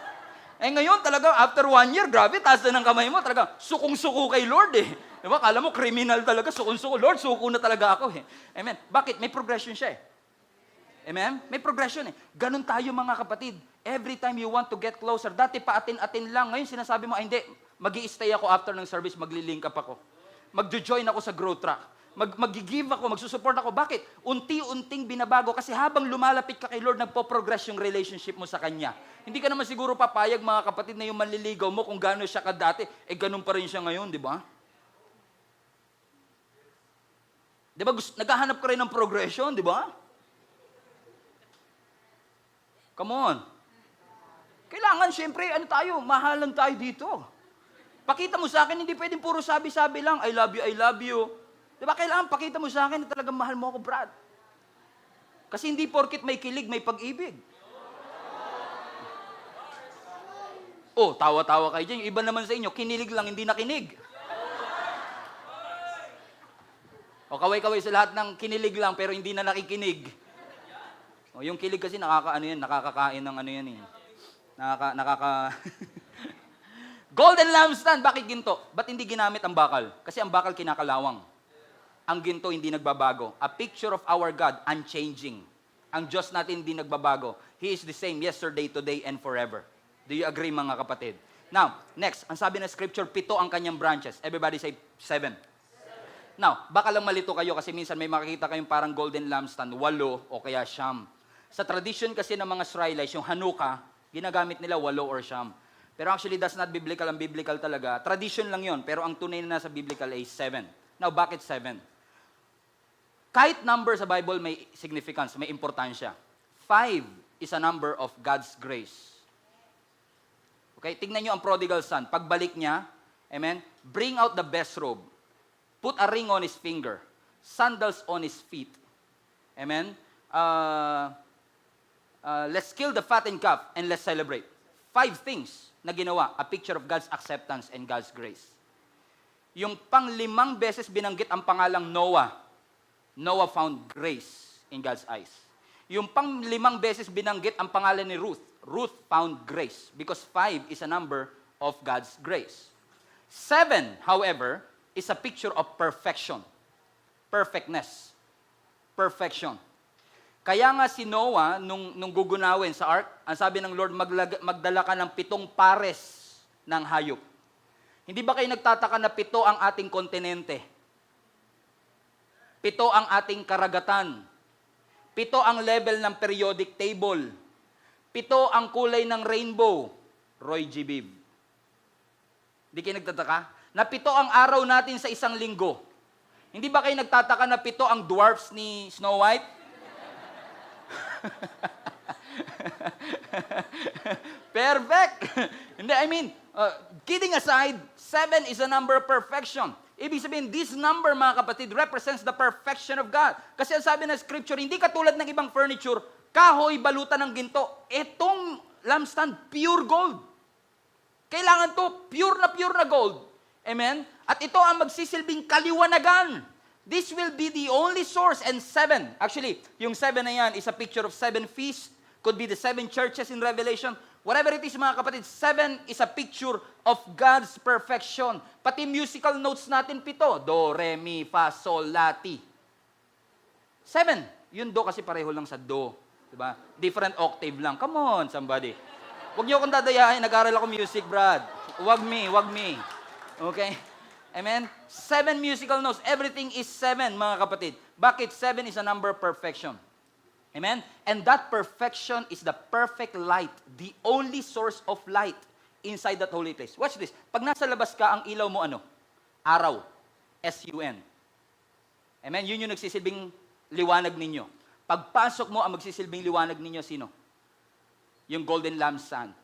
Ngayon talaga, after 1 year, grabe, taas na ng kamay mo. Talaga, sukong-suko kay Lord Diba? Kala mo, criminal talaga, sukong-suko. Lord, suko na talaga ako Amen. Bakit? May progression siya Amen? May progression Ganun tayo mga kapatid. Every time you want to get closer, dati paatin-atin lang. Ngayon sinasabi mo, hindi, mag-i-stay ako after ng service, magli-link up ako. Mag-join ako sa growth track. Mag-give ako, magsusupport ako. Bakit? Unti-unting binabago kasi habang lumalapit ka kay Lord, nagpo-progress yung relationship mo sa Kanya. Hindi ka naman siguro papayag mga kapatid na yung manliligaw mo kung gano'n siya kadati, ganun pa rin siya ngayon, di ba? Di ba, naghahanap ka rin ng progression, di ba? Come on. Kailangan, syempre, mahalan tayo dito. Pakita mo sa akin, hindi pwedeng puro sabi-sabi lang, I love you. Diba, kailangan pakita mo sa akin na talagang mahal mo ako, Brad. Kasi hindi porkit may kilig, may pag-ibig. Tawa-tawa kayo dyan. Yung iba naman sa inyo, kinilig lang, hindi nakinig. Kaway-kaway sa lahat ng kinilig lang, pero hindi na nakikinig. Yung kilig kasi nakakakain ng Golden lampstand, bakit ginto? Ba't hindi ginamit ang bakal? Kasi ang bakal kinakalawang. Ang ginto hindi nagbabago. A picture of our God, unchanging. Ang Diyos natin hindi nagbabago. He is the same yesterday, today, and forever. Do you agree mga kapatid? Now, next, ang sabi ng scripture, 7 ang kanyang branches. Everybody say 7. Now, baka lang malito kayo kasi minsan may makikita kayong parang golden lampstand, 8 o kaya siyam. Sa tradition kasi ng mga Israelites, yung Hanukkah, ginagamit nila 8 or siyam. Pero actually, that's not biblical. Ang biblical talaga, tradition lang yon. Pero ang tunay na nasa biblical ay 7. Now, bakit 7? Kahit number sa Bible may significance, may importansya. 5 is a number of God's grace. Okay, tignan nyo ang prodigal son. Pagbalik niya, amen, bring out the best robe. Put a ring on his finger. Sandals on his feet. Amen. Let's kill the fattened calf and let's celebrate. 5 things na ginawa, a picture of God's acceptance and God's grace. Yung 5 beses binanggit ang pangalang Noah. Noah found grace in God's eyes. Yung 5 beses binanggit ang pangalan ni Ruth. Ruth found grace because 5 is a number of God's grace. 7, however, is a picture of perfection. Perfectness. Perfection. Kaya nga si Noah, nung gugunawin sa ark, ang sabi ng Lord, magdala ka ng 7 pares ng hayop. Hindi ba kayo nagtataka na 7 ang ating kontinente? 7 ang ating karagatan. 7 ang level ng periodic table. 7 ang kulay ng rainbow. Roy G. Bibb. Hindi kayo nagtataka? Na 7 ang araw natin sa isang linggo. Hindi ba kayo nagtataka na 7 ang dwarfs ni Snow White? Perfect! Hindi, kidding aside, 7 is a number of perfection. Ibig sabihin, this number, mga kapatid, represents the perfection of God. Kasi ang sabi ng scripture, hindi katulad ng ibang furniture, kahoy, balutan ng ginto. Itong lampstand, pure gold. Kailangan to, pure na gold. Amen? At ito ang magsisilbing kaliwanagan. This will be the only source. And 7, actually, yung 7 na yan is a picture of 7 feasts. Could be the 7 churches in Revelation. Whatever it is, mga kapatid, 7 is a picture of God's perfection. Pati musical notes natin, 7. Do, re, mi, fa, sol, la, ti. 7. Yung do kasi pareho lang sa do. Diba? Different octave lang. Come on, somebody. Huwag niyo akong dadayahin. Nag-aral ako music, Brad. Wag me. Okay? Amen? 7 musical notes. Everything is 7, mga kapatid. Bakit? 7 is a number of perfection. Amen? And that perfection is the perfect light, the only source of light inside that holy place. Watch this. Pag nasa labas ka, ang ilaw mo ano? Araw. S-U-N. Amen? Yun yung nagsisilbing liwanag ninyo. Pagpasok mo, ang magsisilbing liwanag ninyo, sino? Yung golden lampstand.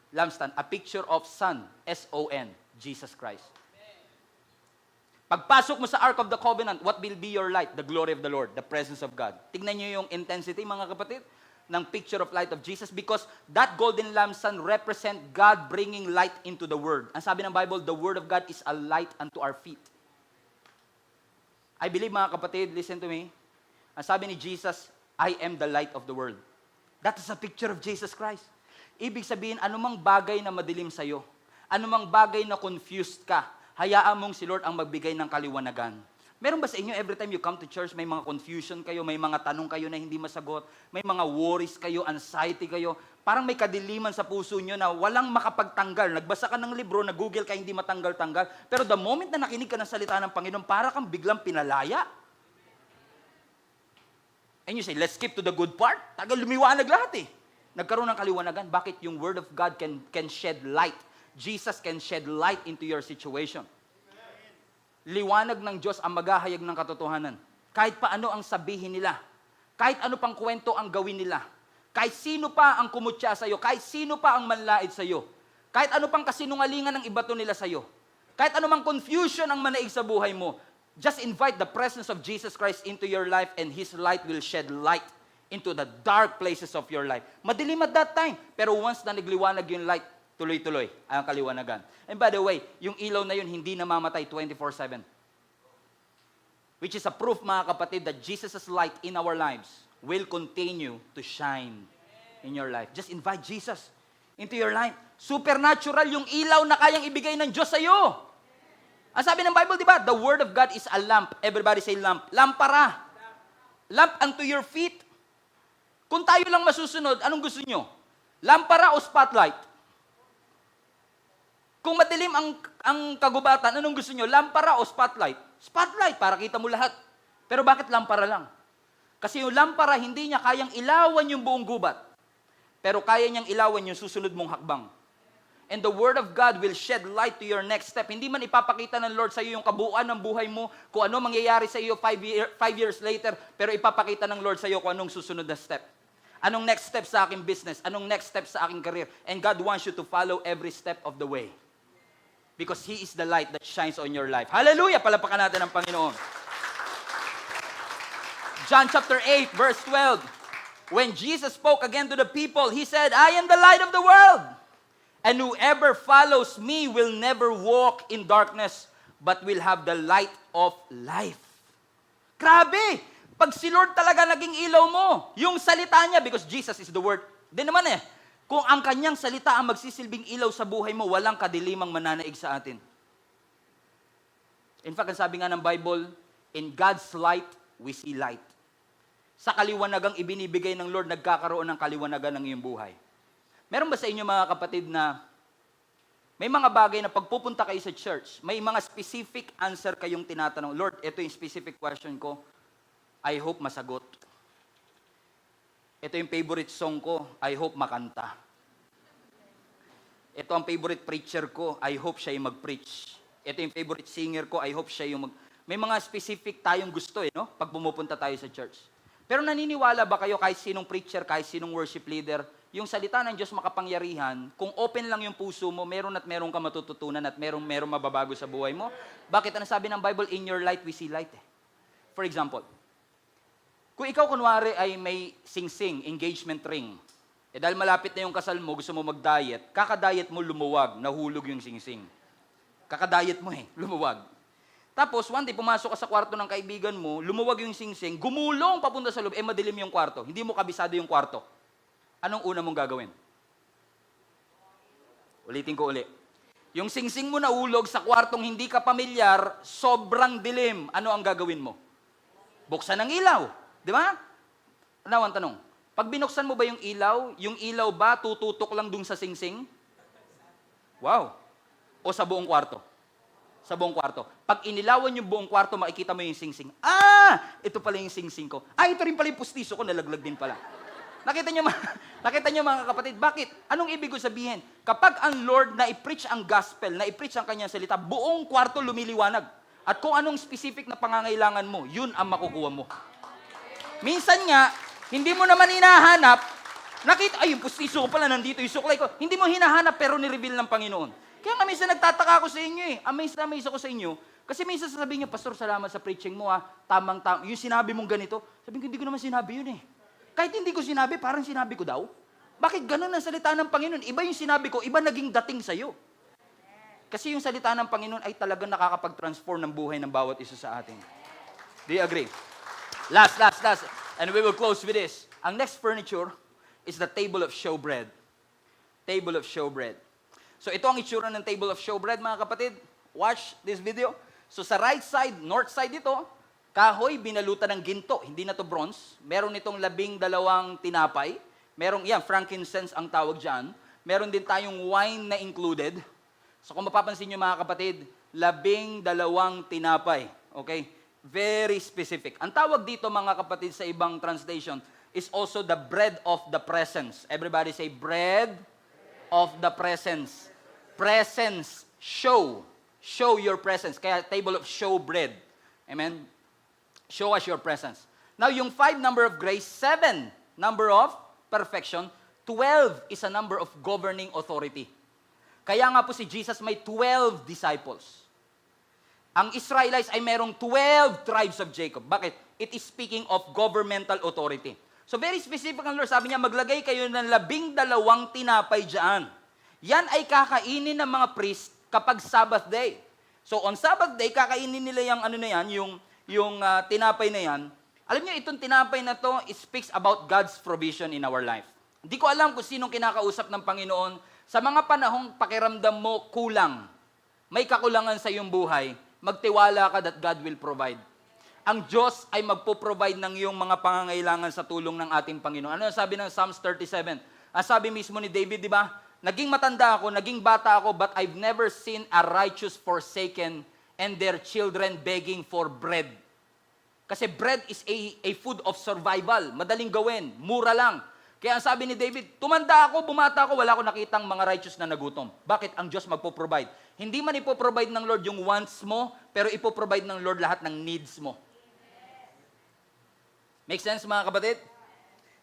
A picture of sun. S-O-N. Jesus Christ. Pagpasok mo sa Ark of the Covenant, what will be your light? The glory of the Lord, the presence of God. Tignan nyo yung intensity, mga kapatid, ng picture of light of Jesus because that golden lampstand represent God bringing light into the Word. Ang sabi ng Bible, the Word of God is a light unto our feet. I believe, mga kapatid, listen to me. Ang sabi ni Jesus, I am the light of the world. That is a picture of Jesus Christ. Ibig sabihin, anumang bagay na madilim sa'yo, anumang bagay na confused ka, hayaan mong si Lord ang magbigay ng kaliwanagan. Meron ba sa inyo, every time you come to church, may mga confusion kayo, may mga tanong kayo na hindi masagot, may mga worries kayo, anxiety kayo, parang may kadiliman sa puso nyo na walang makapagtanggal. Nagbasa ka ng libro, nag-google ka, hindi matanggal-tanggal, pero the moment na nakinig ka ng salita ng Panginoon, para kang biglang pinalaya. And you say, let's skip to the good part. Tagal lumiwanag lahat eh. Nagkaroon ng kaliwanagan. Bakit? Yung Word of God can shed light. Jesus can shed light into your situation. Liwanag ng Diyos ang maghahayag ng katotohanan. Kahit paano ang sabihin nila, kahit ano pang kwento ang gawin nila, kahit sino pa ang kumutya sa iyo, kahit sino pa ang manlait sa iyo, kahit ano pang kasinungalingan ang ibato nila sa iyo, kahit ano mang confusion ang manaig sa buhay mo, just invite the presence of Jesus Christ into your life and His light will shed light into the dark places of your life. Madilim at that time, pero once na nagliwanag yung light, tuloy-tuloy ang kaliwanagan. And by the way, yung ilaw na yun hindi namamatay 24/7. Which is a proof, mga kapatid, that Jesus' light in our lives will continue to shine in your life. Just invite Jesus into your life. Supernatural yung ilaw na kayang ibigay ng Diyos sa iyo. Ang sabi ng Bible, di ba? The Word of God is a lamp. Everybody say lamp. Lampara. Lamp unto your feet. Kung tayo lang masusunod, anong gusto nyo? Lampara o spotlight? Kung madilim ang kagubatan, anong gusto nyo? Lampara o spotlight? Spotlight, para kita mo lahat. Pero bakit lampara lang? Kasi yung lampara, hindi niya kayang ilawan yung buong gubat. Pero kaya niyang ilawan yung susunod mong hakbang. And the Word of God will shed light to your next step. Hindi man ipapakita ng Lord sa iyo yung kabuuan ng buhay mo, kung ano mangyayari sa iyo 5 years later, pero ipapakita ng Lord sa iyo kung anong susunod na step. Anong next step sa aking business? Anong next step sa aking career? And God wants you to follow every step of the way. Because He is the light that shines on your life. Hallelujah! Palapakan natin ang Panginoon. John chapter 8, verse 12. When Jesus spoke again to the people, He said, I am the light of the world. And whoever follows me will never walk in darkness, but will have the light of life. Grabe! Pag si Lord talaga naging ilaw mo, yung salita niya, because Jesus is the Word, din naman eh, kung ang kanyang salita ang magsisilbing ilaw sa buhay mo, walang kadilimang mananaig sa atin. In fact, ang sabi nga ng Bible, in God's light, we see light. Sa kaliwanagang ibinibigay ng Lord, nagkakaroon ng kaliwanagan ng iyong buhay. Meron ba sa inyo, mga kapatid, na may mga bagay na pagpupunta kayo sa church, may mga specific answer kayong tinatanong, Lord, ito yung specific question ko, I hope masagot. Ito yung favorite song ko, I hope makanta. Ito ang favorite preacher ko, I hope siya yung mag-preach. Ito yung favorite singer ko, I hope siya yung May mga specific tayong gusto no? Pag pumupunta tayo sa church. Pero naniniwala ba kayo kahit sinong preacher, kahit sinong worship leader, yung salita ng Diyos makapangyarihan, kung open lang yung puso mo, meron ka matututunan at meron mababago sa buhay mo? Bakit ang sabi ng Bible, in your light we see light eh. For example, kung ikaw kunwari ay may sing-sing, engagement ring, dahil malapit na yung kasal mo, gusto mo mag-diet, kaka-diet mo lumuwag, nahulog yung sing-sing. Kaka-diet mo lumuwag. Tapos, one day, pumasok ka sa kwarto ng kaibigan mo, lumuwag yung sing-sing, gumulong papunta sa loob, madilim yung kwarto. Hindi mo kabisado yung kwarto. Anong una mong gagawin? Ulitin ko uli. Yung singsing mo nahulog sa kwartong hindi ka pamilyar, sobrang dilim. Ano ang gagawin mo? Buksan ang ilaw. Di ba? Now, ang tanong. Pag binuksan mo ba yung ilaw ba tututok lang dun sa singsing? Wow. O sa buong kwarto? Sa buong kwarto. Pag inilawan yung buong kwarto, makikita mo yung singsing. Ito pala yung singsing ko. Ito rin pala yung pustiso ko, nalaglag din pala. Nakita nyo mga kapatid, bakit? Anong ibig ko sabihin? Kapag ang Lord na i-preach ang gospel, na i-preach ang kanyang salita, buong kwarto lumiliwanag. At kung anong specific na pangangailangan mo, yun ang makukuha mo. Minsan nga, hindi mo naman hinahanap, nakita, yung pustiso ko pala, nandito yung suklay ko. Hindi mo hinahanap, pero ni-reveal ng Panginoon. Kaya nga minsan nagtataka ako sa inyo eh. Amazed ako sa inyo. Kasi minsan sasabihin niyo, Pastor, salamat sa preaching mo Tamang-tama. Yung sinabi mong ganito, sabi ko, hindi ko naman sinabi yun eh. Kahit hindi ko sinabi, parang sinabi ko daw. Bakit ganun ang salita ng Panginoon? Iba yung sinabi ko, iba naging dating sa'yo. Kasi yung salita ng Panginoon ay talagang nakakapag-transform ng buhay ng bawat isa sa atin. Do you agree? Last. And we will close with this. Ang next furniture is the table of showbread. Table of showbread. So ito ang itsura ng table of showbread, mga kapatid. Watch this video. So sa right side, north side ito, kahoy, binalutan ng ginto. Hindi na to bronze. Meron itong 12 tinapay. Merong, frankincense ang tawag dyan. Meron din tayong wine na included. So kung mapapansin nyo mga kapatid, 12 tinapay. Okay? Very specific. Ang tawag dito mga kapatid sa ibang translation is also the bread of the presence. Everybody say, bread of the presence. Presence. Show. Show your presence. Kaya table of showbread. Amen? Show us your presence. Now, yung 5 number of grace, 7 number of perfection, 12 is a number of governing authority. Kaya nga po si Jesus may 12 disciples. Ang Israelites ay merong 12 tribes of Jacob. Bakit? It is speaking of governmental authority. So very specific ang Lord. Sabi niya, maglagay kayo ng 12 tinapay dyan. Yan ay kakainin ng mga priest kapag Sabbath day. So on Sabbath day, kakainin nila yung tinapay na yan. Alam niyo, itong tinapay na to, it speaks about God's provision in our life. Hindi ko alam kung sinong kinakausap ng Panginoon. Sa mga panahong pakiramdam mo kulang, may kakulangan sa iyong buhay, magtiwala ka that God will provide. Ang Diyos ay magpo-provide ng iyong mga pangangailangan sa tulong ng ating Panginoon. Ano sabi ng Psalms 37? Ang sabi mismo ni David, di ba? Naging matanda ako, naging bata ako, but I've never seen a righteous forsaken and their children begging for bread. Kasi bread is a food of survival. Madaling gawin, mura lang. Kaya ang sabi ni David, tumanda ako, bumata ako, wala ko nakitang mga righteous na nagutom. Bakit? Ang Diyos magpo-provide. Hindi man ipoprovide ng Lord yung wants mo, pero ipoprovide ng Lord lahat ng needs mo. Make sense mga kapatid?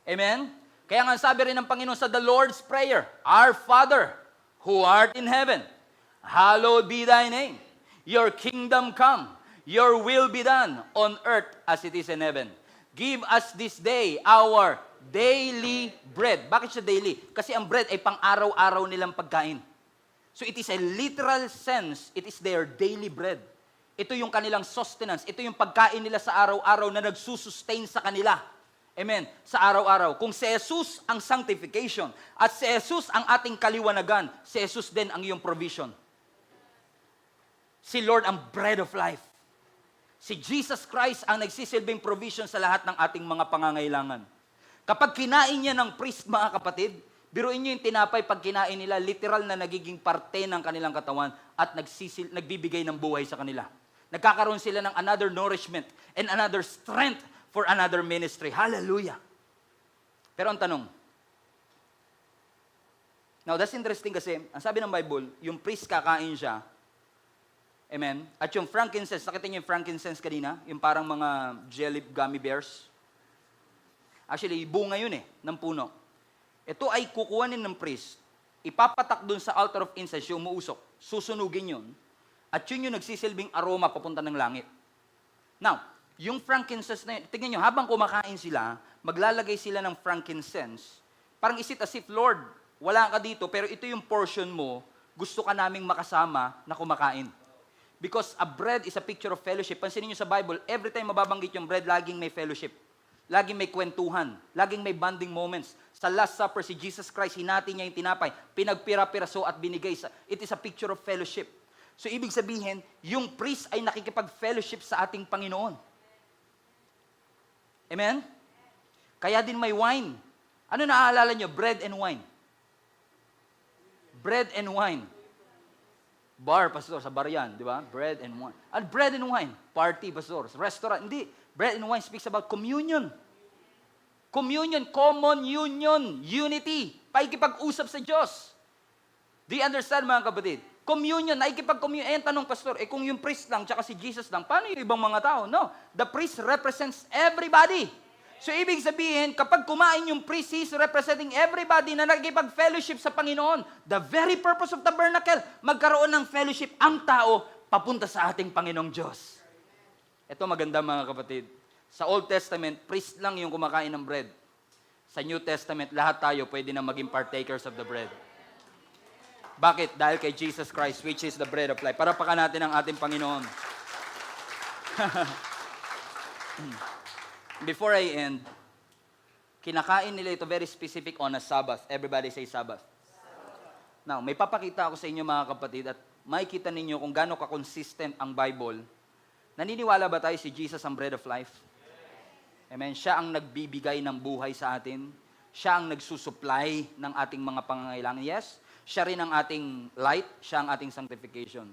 Amen? Kaya nga sabi rin ng Panginoon sa the Lord's Prayer, Our Father, who art in heaven, hallowed be thy name. Your kingdom come, your will be done on earth as it is in heaven. Give us this day our daily bread. Bakit siya daily? Kasi ang bread ay pang-araw-araw nilang pagkain. So it is a literal sense, it is their daily bread. Ito yung kanilang sustenance, ito yung pagkain nila sa araw-araw na nagsusustain sa kanila. Amen. Sa araw-araw. Kung si Jesus ang sanctification at si Jesus ang ating kaliwanagan, si Jesus din ang iyong provision. Si Lord ang bread of life. Si Jesus Christ ang nagsisilbing provision sa lahat ng ating mga pangangailangan. Kapag kinain niya ng priest, mga kapatid, biruin niyo yung tinapay, pag kinain nila, literal na nagiging parte ng kanilang katawan at nagbibigay ng buhay sa kanila. Nagkakaroon sila ng another nourishment and another strength for another ministry. Hallelujah! Pero ang tanong, now that's interesting kasi, ang sabi ng Bible, yung priest kakain siya, amen? At yung frankincense, nakita niyo yung frankincense kanina? Yung parang mga jelly gummy bears. Actually, bunga yun ng puno. Ito ay kukuhanin ng priest, ipapatak dun sa altar of incense, yung umuusok, susunugin yun, at yun yung nagsisilbing aroma papunta ng langit. Now, yung frankincense na yun, tingnan nyo, habang kumakain sila, maglalagay sila ng frankincense, parang is it as if, Lord, wala ka dito, pero ito yung portion mo, gusto ka naming makasama na kumakain. Because a bread is a picture of fellowship. Pansinin nyo sa Bible, every time mababanggit yung bread, laging may fellowship. Laging may kwentuhan. Laging may bonding moments. Sa Last Supper, si Jesus Christ, hinati niya yung tinapay, pinagpira-piraso at binigay. It is a picture of fellowship. So, ibig sabihin, yung priest ay nakikipag-fellowship sa ating Panginoon. Amen? Kaya din may wine. Ano naaalala nyo? Bread and wine. Bread and wine. Bar, pastor, sa bar yan, di ba? Bread and wine. At bread and wine, party, pastor. Restaurant, hindi. Bread and wine speaks about communion. Communion, common union, unity. Paikipag-usap sa Diyos. Do you understand, mga kapatid? Communion, naikipag-communion. Eh, tanong, pastor, kung yung priest lang, tsaka si Jesus lang, paano yung ibang mga tao? No, the priest represents everybody. So, ibig sabihin, kapag kumain yung priest, he's representing everybody na nagkipag-fellowship sa Panginoon. The very purpose of tabernacle, magkaroon ng fellowship ang tao papunta sa ating Panginoong Diyos. Ito maganda, mga kapatid. Sa Old Testament, priest lang yung kumakain ng bread. Sa New Testament, lahat tayo pwede na maging partakers of the bread. Bakit? Dahil kay Jesus Christ, which is the bread of life. Parapakan natin ang ating Panginoon. Before I end, kinakain nila ito very specific on a Sabbath. Everybody say Sabbath. Now, may papakita ako sa inyo, mga kapatid, at makikita ninyo kung gaano ka-consistent ang Bible. Naniniwala ba tayo si Jesus ang bread of life? Amen. Siya ang nagbibigay ng buhay sa atin. Siya ang nagsusupply ng ating mga pangangailangan. Yes, siya rin ang ating light. Siya ang ating sanctification.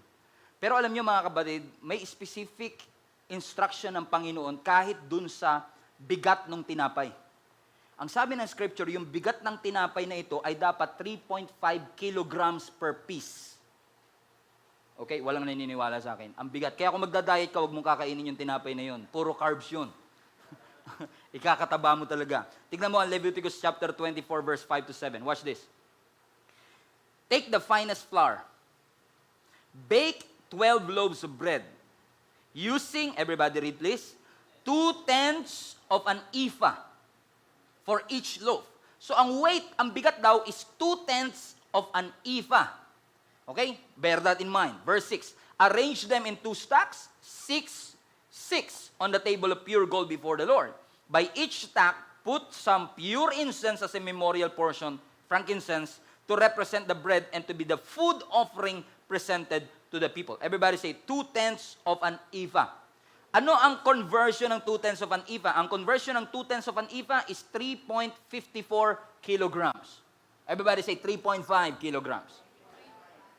Pero alam nyo, mga kapatid, may specific instruction ng Panginoon kahit dun sa bigat ng tinapay. Ang sabi ng scripture, yung bigat ng tinapay na ito ay dapat 3.5 kilograms per piece. Okay, walang naniniwala sa akin. Ang bigat. Kaya kung magda-diet ka, huwag mong kakainin yung tinapay na yun. Puro carbs yun. Ikakataba mo talaga. Tignan mo ang Leviticus chapter 24 verse 5 to 7. Watch this. Take the finest flour. Bake 12 loaves of bread. Using, everybody read please, 2/10 of an ephah for each loaf. So ang weight, ang bigat daw is 2/10 of an ephah. Okay? Bear that in mind. Verse 6. Arrange them in 2 stacks, 6 on the table of pure gold before the Lord. By each stack, put some pure incense as a memorial portion, frankincense, to represent the bread and to be the food offering presented to the people. Everybody say, 2/10 of an ephah. Ano ang conversion ng 2/10 of an ephah? Ang conversion ng 2/10 of an ephah is 3.54 kilograms. Everybody say 3.5 kilograms.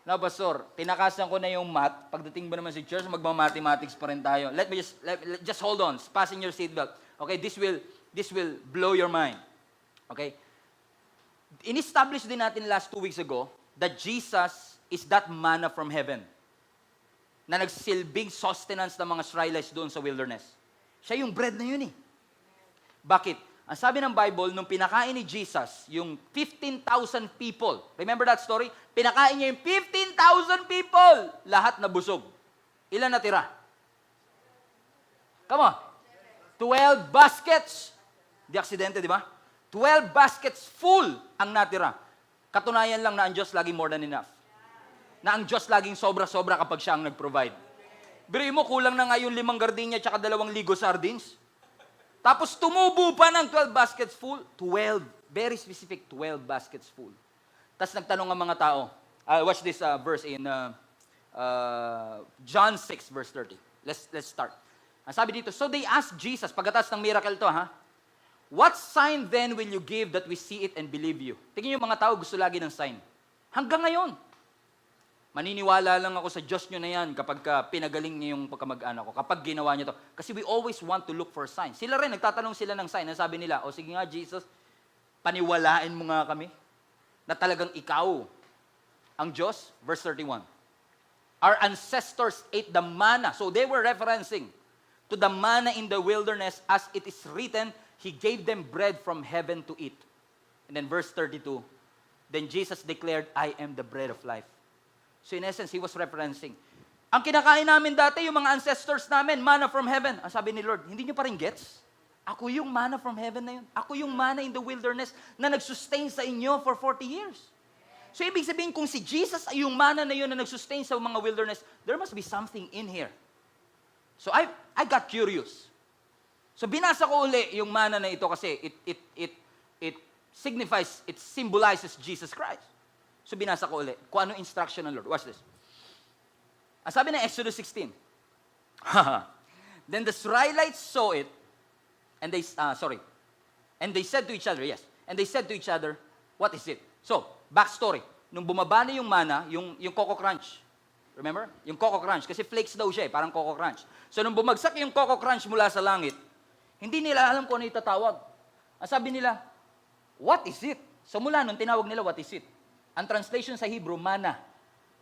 Now, Pastor, tinakasan ko na yung math. Pagdating ba naman si church, magma-mathematics pa rin tayo. Let me just hold on. Fasten your seatbelt. Okay, this will blow your mind. Okay? In-establish din natin last 2 weeks ago that Jesus is that manna from heaven na nagsilbing sustenance ng mga Israelites doon sa wilderness. Siya yung bread na yun eh. Bakit? Ang sabi ng Bible, nung pinakain ni Jesus, yung 15,000 people, remember that story? Pinakain niya yung 15,000 people, lahat nabusog. Ilan natira? Come on. 12 baskets. Di aksidente, di ba? 12 baskets full ang natira. Katunayan lang na ang Diyos laging more than enough. Na ang Diyos laging sobra-sobra kapag siya ang nag-provide. Biruin mo, kulang na nga yung 5 gardenia at 2 ligo sardines. Tapos tumubo pa ng 12 baskets full. 12. Very specific, 12 baskets full. Tapos nagtanong ang mga tao. Watch this verse in John 6 verse 30. Let's start. Ang sabi dito, so they asked Jesus, pagkatapos ng miracle to, what sign then will you give that we see it and believe you? Tingin yung mga tao gusto lagi ng sign. Hanggang ngayon. Maniniwala lang ako sa Diyos nyo na yan kapag pinagaling niyo yung pagkamag-anak ko, kapag ginawa niyo to. Kasi we always want to look for signs. Sila rin, nagtatanong sila ng sign. Ang sabi nila, o sige nga Jesus, paniwalain mo nga kami na talagang ikaw ang Diyos. Verse 31. Our ancestors ate the manna. So they were referencing to the manna in the wilderness as it is written, He gave them bread from heaven to eat. And then verse 32, then Jesus declared, I am the bread of life. So in essence, He was referencing. Ang kinakain namin dati, yung mga ancestors namin, manna from heaven. Ang sabi ni Lord, hindi nyo pa rin gets? Ako yung manna from heaven na yun. Ako yung manna in the wilderness na nag-sustain sa inyo for 40 years. So ibig sabihin, kung si Jesus ay yung manna na yun na nag-sustain sa mga wilderness, there must be something in here. So I got curious. So binasa ko uli yung mana na ito kasi it signifies, it symbolizes Jesus Christ. So binasa ko uli kung ano instruction ng Lord. Watch this. Ang sabi ng Exodus 16. Then the Israelites saw it, and they said to each other, what is it? So, backstory. Nung bumaba na yung mana, yung Coco Crunch. Remember? Yung Coco Crunch. Kasi flakes daw siya parang Coco Crunch. So, nung bumagsak yung Coco Crunch mula sa langit, hindi nila alam kung ano itatawag. Ang sabi nila, what is it? So, mula nung tinawag nila, what is it? Ang translation sa Hebrew, mana.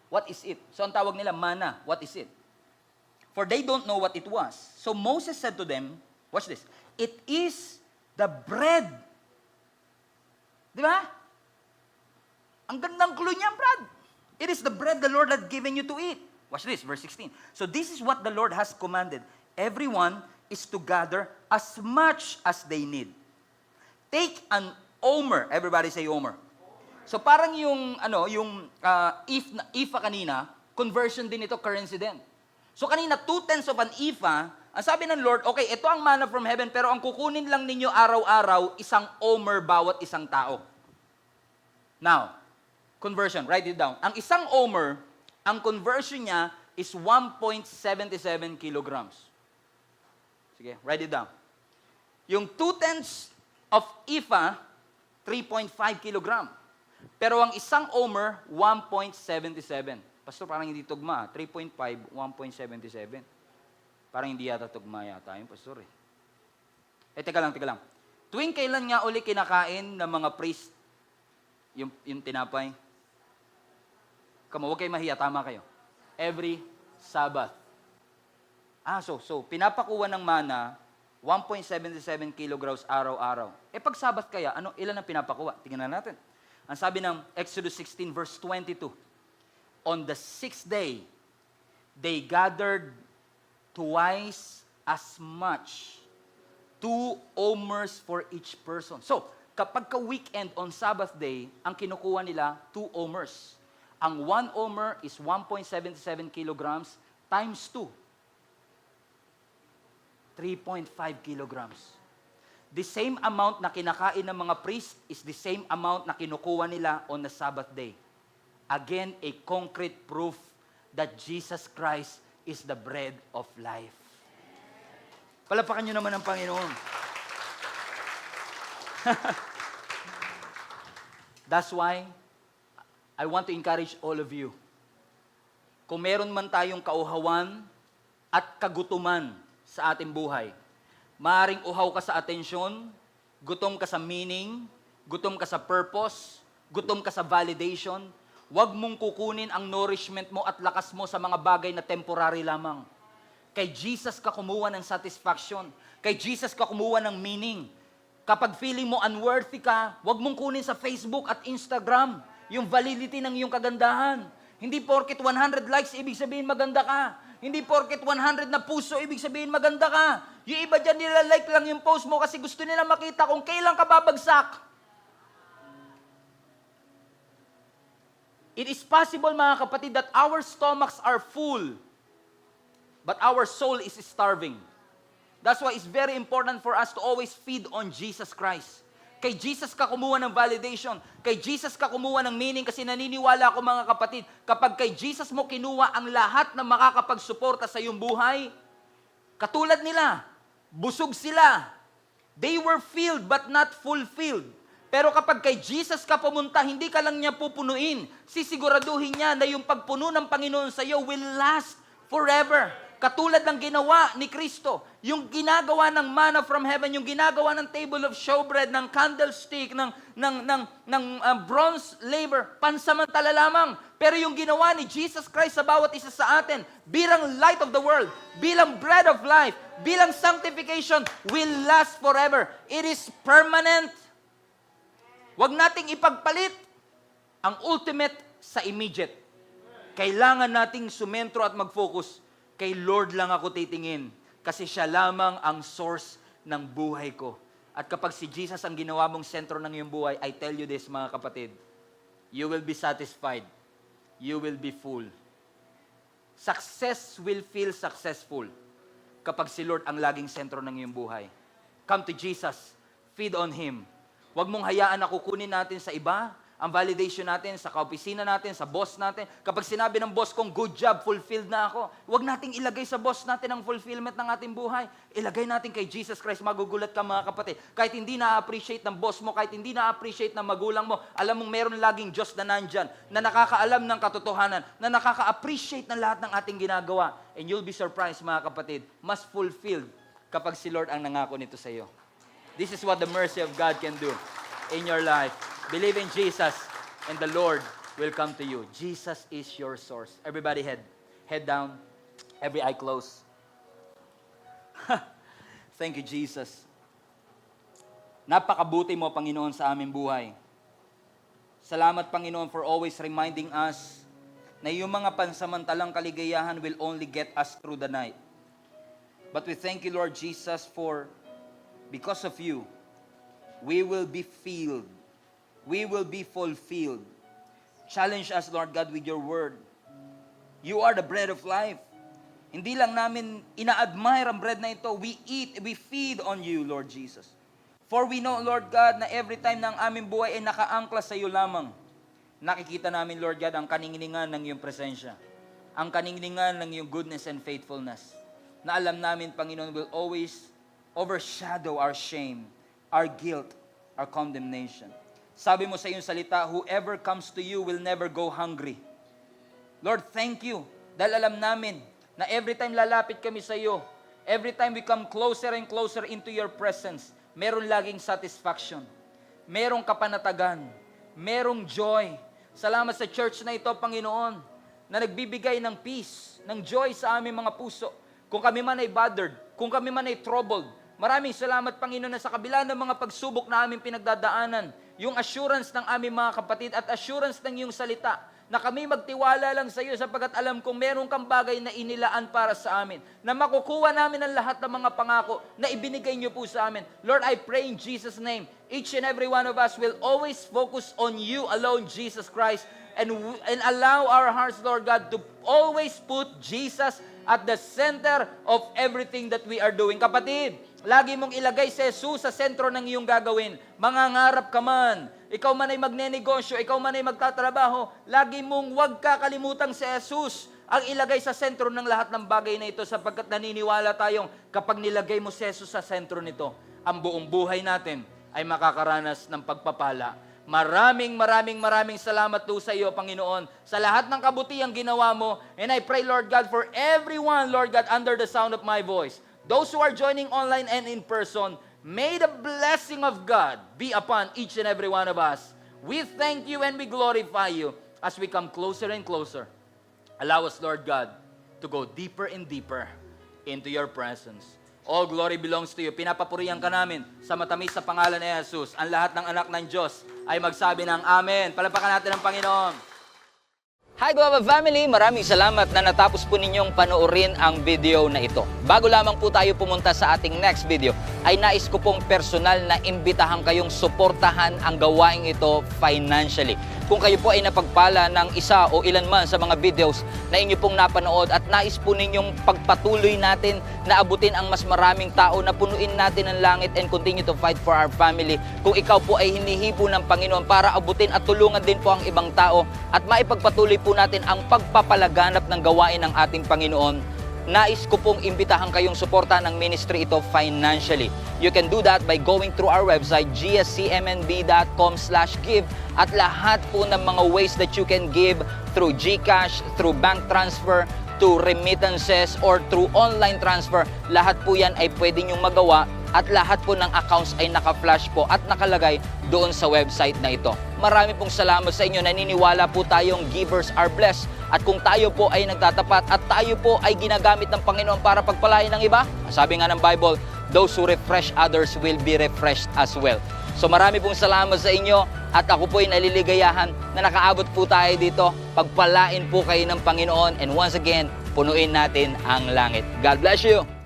What is it? So, ang tawag nila, mana. What is it? For they don't know what it was. So, Moses said to them, watch this, it is the bread. Di ba? Ang gandang clue niya, Brad. It is the bread the Lord had given you to eat. Watch this, verse 16. So this is what the Lord has commanded. Everyone is to gather as much as they need. Take an omer. Everybody say omer. So parang yung ephah kanina, conversion din ito, currency din. So kanina, 2/10 of an ephah, ang sabi ng Lord, okay, ito ang manna from heaven, pero ang kukunin lang ninyo araw-araw, isang omer bawat isang tao. Now, conversion, write it down. Ang isang omer, ang conversion niya is 1.77 kilograms. Sige, write it down. Yung 2/10 of ephah, 3.5 kilogram. Pero ang isang omer, 1.77. Pastor, parang hindi tugma. 3.5, 1.77. Parang hindi yata tugma yata yung pastor eh. Teka lang. Tuwing kailan nga uli kinakain ng mga priest yung tinapay? Huwag kayo mahiya, tama kayo. Every Sabbath. So pinapakuha ng mana, 1.77 kilograms araw-araw. Pag Sabbath kaya, ilan ang pinapakuha? Tingnan natin. Ang sabi ng Exodus 16 verse 22, on the 6th day, they gathered twice as much, 2 omers for each person. So, kapag ka-weekend on Sabbath day, ang kinukuha nila, 2 omers. Ang 1 omer is 1.77 kilograms times 2. 3.5 kilograms. The same amount na kinakain ng mga priest is the same amount na kinukuha nila on the Sabbath day. Again, a concrete proof that Jesus Christ is the bread of life. Palapakan nyo naman ang Panginoon. That's why I want to encourage all of you. Kung meron man tayong kauhawan at kagutuman sa ating buhay, maaring uhaw ka sa atensyon, gutom ka sa meaning, gutom ka sa purpose, gutom ka sa validation, huwag mong kukunin ang nourishment mo at lakas mo sa mga bagay na temporary lamang. Kay Jesus ka kumuha ng satisfaction. Kay Jesus ka kumuha ng meaning. Kapag feeling mo unworthy ka, huwag mong kunin sa Facebook at Instagram yung validity ng iyong kagandahan. Hindi porket 100 likes, ibig sabihin maganda ka. Hindi porket 100 na puso, ibig sabihin maganda ka. Yung iba dyan nila-like lang yung post mo kasi gusto nila makita kung kailan ka babagsak. It is possible, mga kapatid, that our stomachs are full, but our soul is starving. That's why it's very important for us to always feed on Jesus Christ. Kay Jesus ka kumuha ng validation. Kay Jesus ka kumuha ng meaning kasi naniniwala ako, mga kapatid, kapag kay Jesus mo kinuha ang lahat na makakapagsuporta sa iyong buhay, katulad nila, busog sila. They were filled but not fulfilled. Pero kapag kay Jesus ka pumunta, hindi ka lang niya pupunuin. Sisiguraduhin niya na yung pagpuno ng Panginoon sa iyo will last forever. Katulad ng ginawa ni Kristo, yung ginagawa ng manna from heaven, yung ginagawa ng table of showbread, ng candlestick, ng bronze laver, pansamantala lamang. Pero yung ginawa ni Jesus Christ sa bawat isa sa atin, bilang light of the world, bilang bread of life, bilang sanctification, will last forever. It is permanent. Huwag nating ipagpalit ang ultimate sa immediate. Kailangan nating sumentro at mag-focus. Kay Lord lang ako titingin kasi siya lamang ang source ng buhay ko. At kapag si Jesus ang ginawa mong sentro ng iyong buhay, I tell you this, mga kapatid, you will be satisfied. You will be full. Success will feel successful kapag si Lord ang laging sentro ng iyong buhay. Come to Jesus. Feed on Him. Huwag mong hayaan na kukunin natin sa iba ang validation natin, sa kaopisina natin, sa boss natin. Kapag sinabi ng boss kong, good job, fulfilled na ako, huwag nating ilagay sa boss natin ang fulfillment ng ating buhay. Ilagay natin kay Jesus Christ. Magugulat ka mga kapatid. Kahit hindi na-appreciate ng boss mo, kahit hindi na-appreciate ng magulang mo, alam mong meron laging Diyos na nandyan, na nakakaalam ng katotohanan, na nakaka-appreciate ng lahat ng ating ginagawa. And you'll be surprised mga kapatid, mas fulfilled kapag si Lord ang nangako nito sa iyo. This is what the mercy of God can do in your life. Believe in Jesus, and the Lord will come to you. Jesus is your source. Everybody head down, every eye closed. Thank you, Jesus. Napakabuti mo, Panginoon, sa aming buhay. Salamat, Panginoon, for always reminding us na yung mga pansamantalang kaligayahan will only get us through the night. But we thank you, Lord Jesus, for because of you, we will be filled. We will be fulfilled. Challenge us, Lord God, with your word. You are the bread of life. Hindi lang namin ina-admire ang bread na ito. We eat, we feed on you, Lord Jesus. For we know, Lord God, na every time na ang aming buhay ay nakaangkla sa iyo lamang, nakikita namin, Lord God, ang kaningningan ng iyong presensya. Ang kaningningan ng iyong goodness and faithfulness. Na alam namin, Panginoon, will always overshadow our shame, our guilt, our condemnation. Sabi mo sa iyong salita, whoever comes to you will never go hungry. Lord, thank you. Dahil alam namin na every time lalapit kami sa iyo, every time we come closer and closer into your presence, meron laging satisfaction. Merong kapanatagan. Merong joy. Salamat sa church na ito, Panginoon, na nagbibigay ng peace, ng joy sa aming mga puso. Kung kami man ay bothered, kung kami man ay troubled, maraming salamat, Panginoon, na sa kabila ng mga pagsubok na aming pinagdadaanan, yung assurance ng aming mga kapatid at assurance ng iyong salita, na kami magtiwala lang sa iyo sapagkat alam kong meron kang bagay na inilaan para sa amin, na makukuha namin ang lahat ng mga pangako na ibinigay niyo po sa amin. Lord, I pray in Jesus' name, each and every one of us will always focus on you alone, Jesus Christ, and allow our hearts, Lord God, to always put Jesus at the center of everything that we are doing. Kapatid, lagi mong ilagay si Jesus sa sentro ng iyong gagawin. Mangangarap ka man, ikaw man ay magnenegosyo, ikaw man ay magtatrabaho, lagi mong huwag kakalimutan si Jesus ang ilagay sa sentro ng lahat ng bagay na ito sapagkat naniniwala tayong kapag nilagay mo si Jesus sa sentro nito, ang buong buhay natin ay makakaranas ng pagpapala. Maraming salamat po sa iyo, Panginoon, sa lahat ng kabutihang ginawa mo. And I pray, Lord God, for everyone, Lord God, under the sound of my voice. Those who are joining online and in person, may the blessing of God be upon each and every one of us. We thank you and we glorify you as we come closer and closer. Allow us, Lord God, to go deeper and deeper into your presence. All glory belongs to you. Pinapapurihan ka namin sa matamis sa pangalan ni Jesus. Ang lahat ng anak ng Diyos ay magsabi ng Amen. Palapakan natin ang Panginoon. Hi Guava Family! Maraming salamat na natapos po ninyong panoorin ang video na ito. Bago lamang po tayo pumunta sa ating next video, ay nais ko pong personal na imbitahan kayong suportahan ang gawaing ito financially. Kung kayo po ay napagpala ng isa o ilan man sa mga videos na inyo pong napanood at nais po ninyong pagpatuloy natin na abutin ang mas maraming tao, na punuin natin ang langit and continue to fight for our family. Kung ikaw po ay hinihipo ng Panginoon para abutin at tulungan din po ang ibang tao at maipagpatuloy po natin ang pagpapalaganap ng gawain ng ating Panginoon, nais ko pong imbitahan kayong suportahan ng ministry ito financially. You can do that by going through our website, gscmnb.com/give, at lahat po ng mga ways that you can give through GCash, through bank transfer, to remittances, or through online transfer. Lahat po yan ay pwede nyong magawa at lahat po ng accounts ay naka-flash po at nakalagay doon sa website na ito. Marami pong salamat sa inyo. Naniniwala po tayong givers are blessed. At kung tayo po ay nagtatapat at tayo po ay ginagamit ng Panginoon para pagpalain ng iba, sabi nga ng Bible, those who refresh others will be refreshed as well. So marami pong salamat sa inyo at ako po ay naliligayahan na nakaabot po tayo dito. Pagpalain po kayo ng Panginoon, and once again, punuin natin ang langit. God bless you!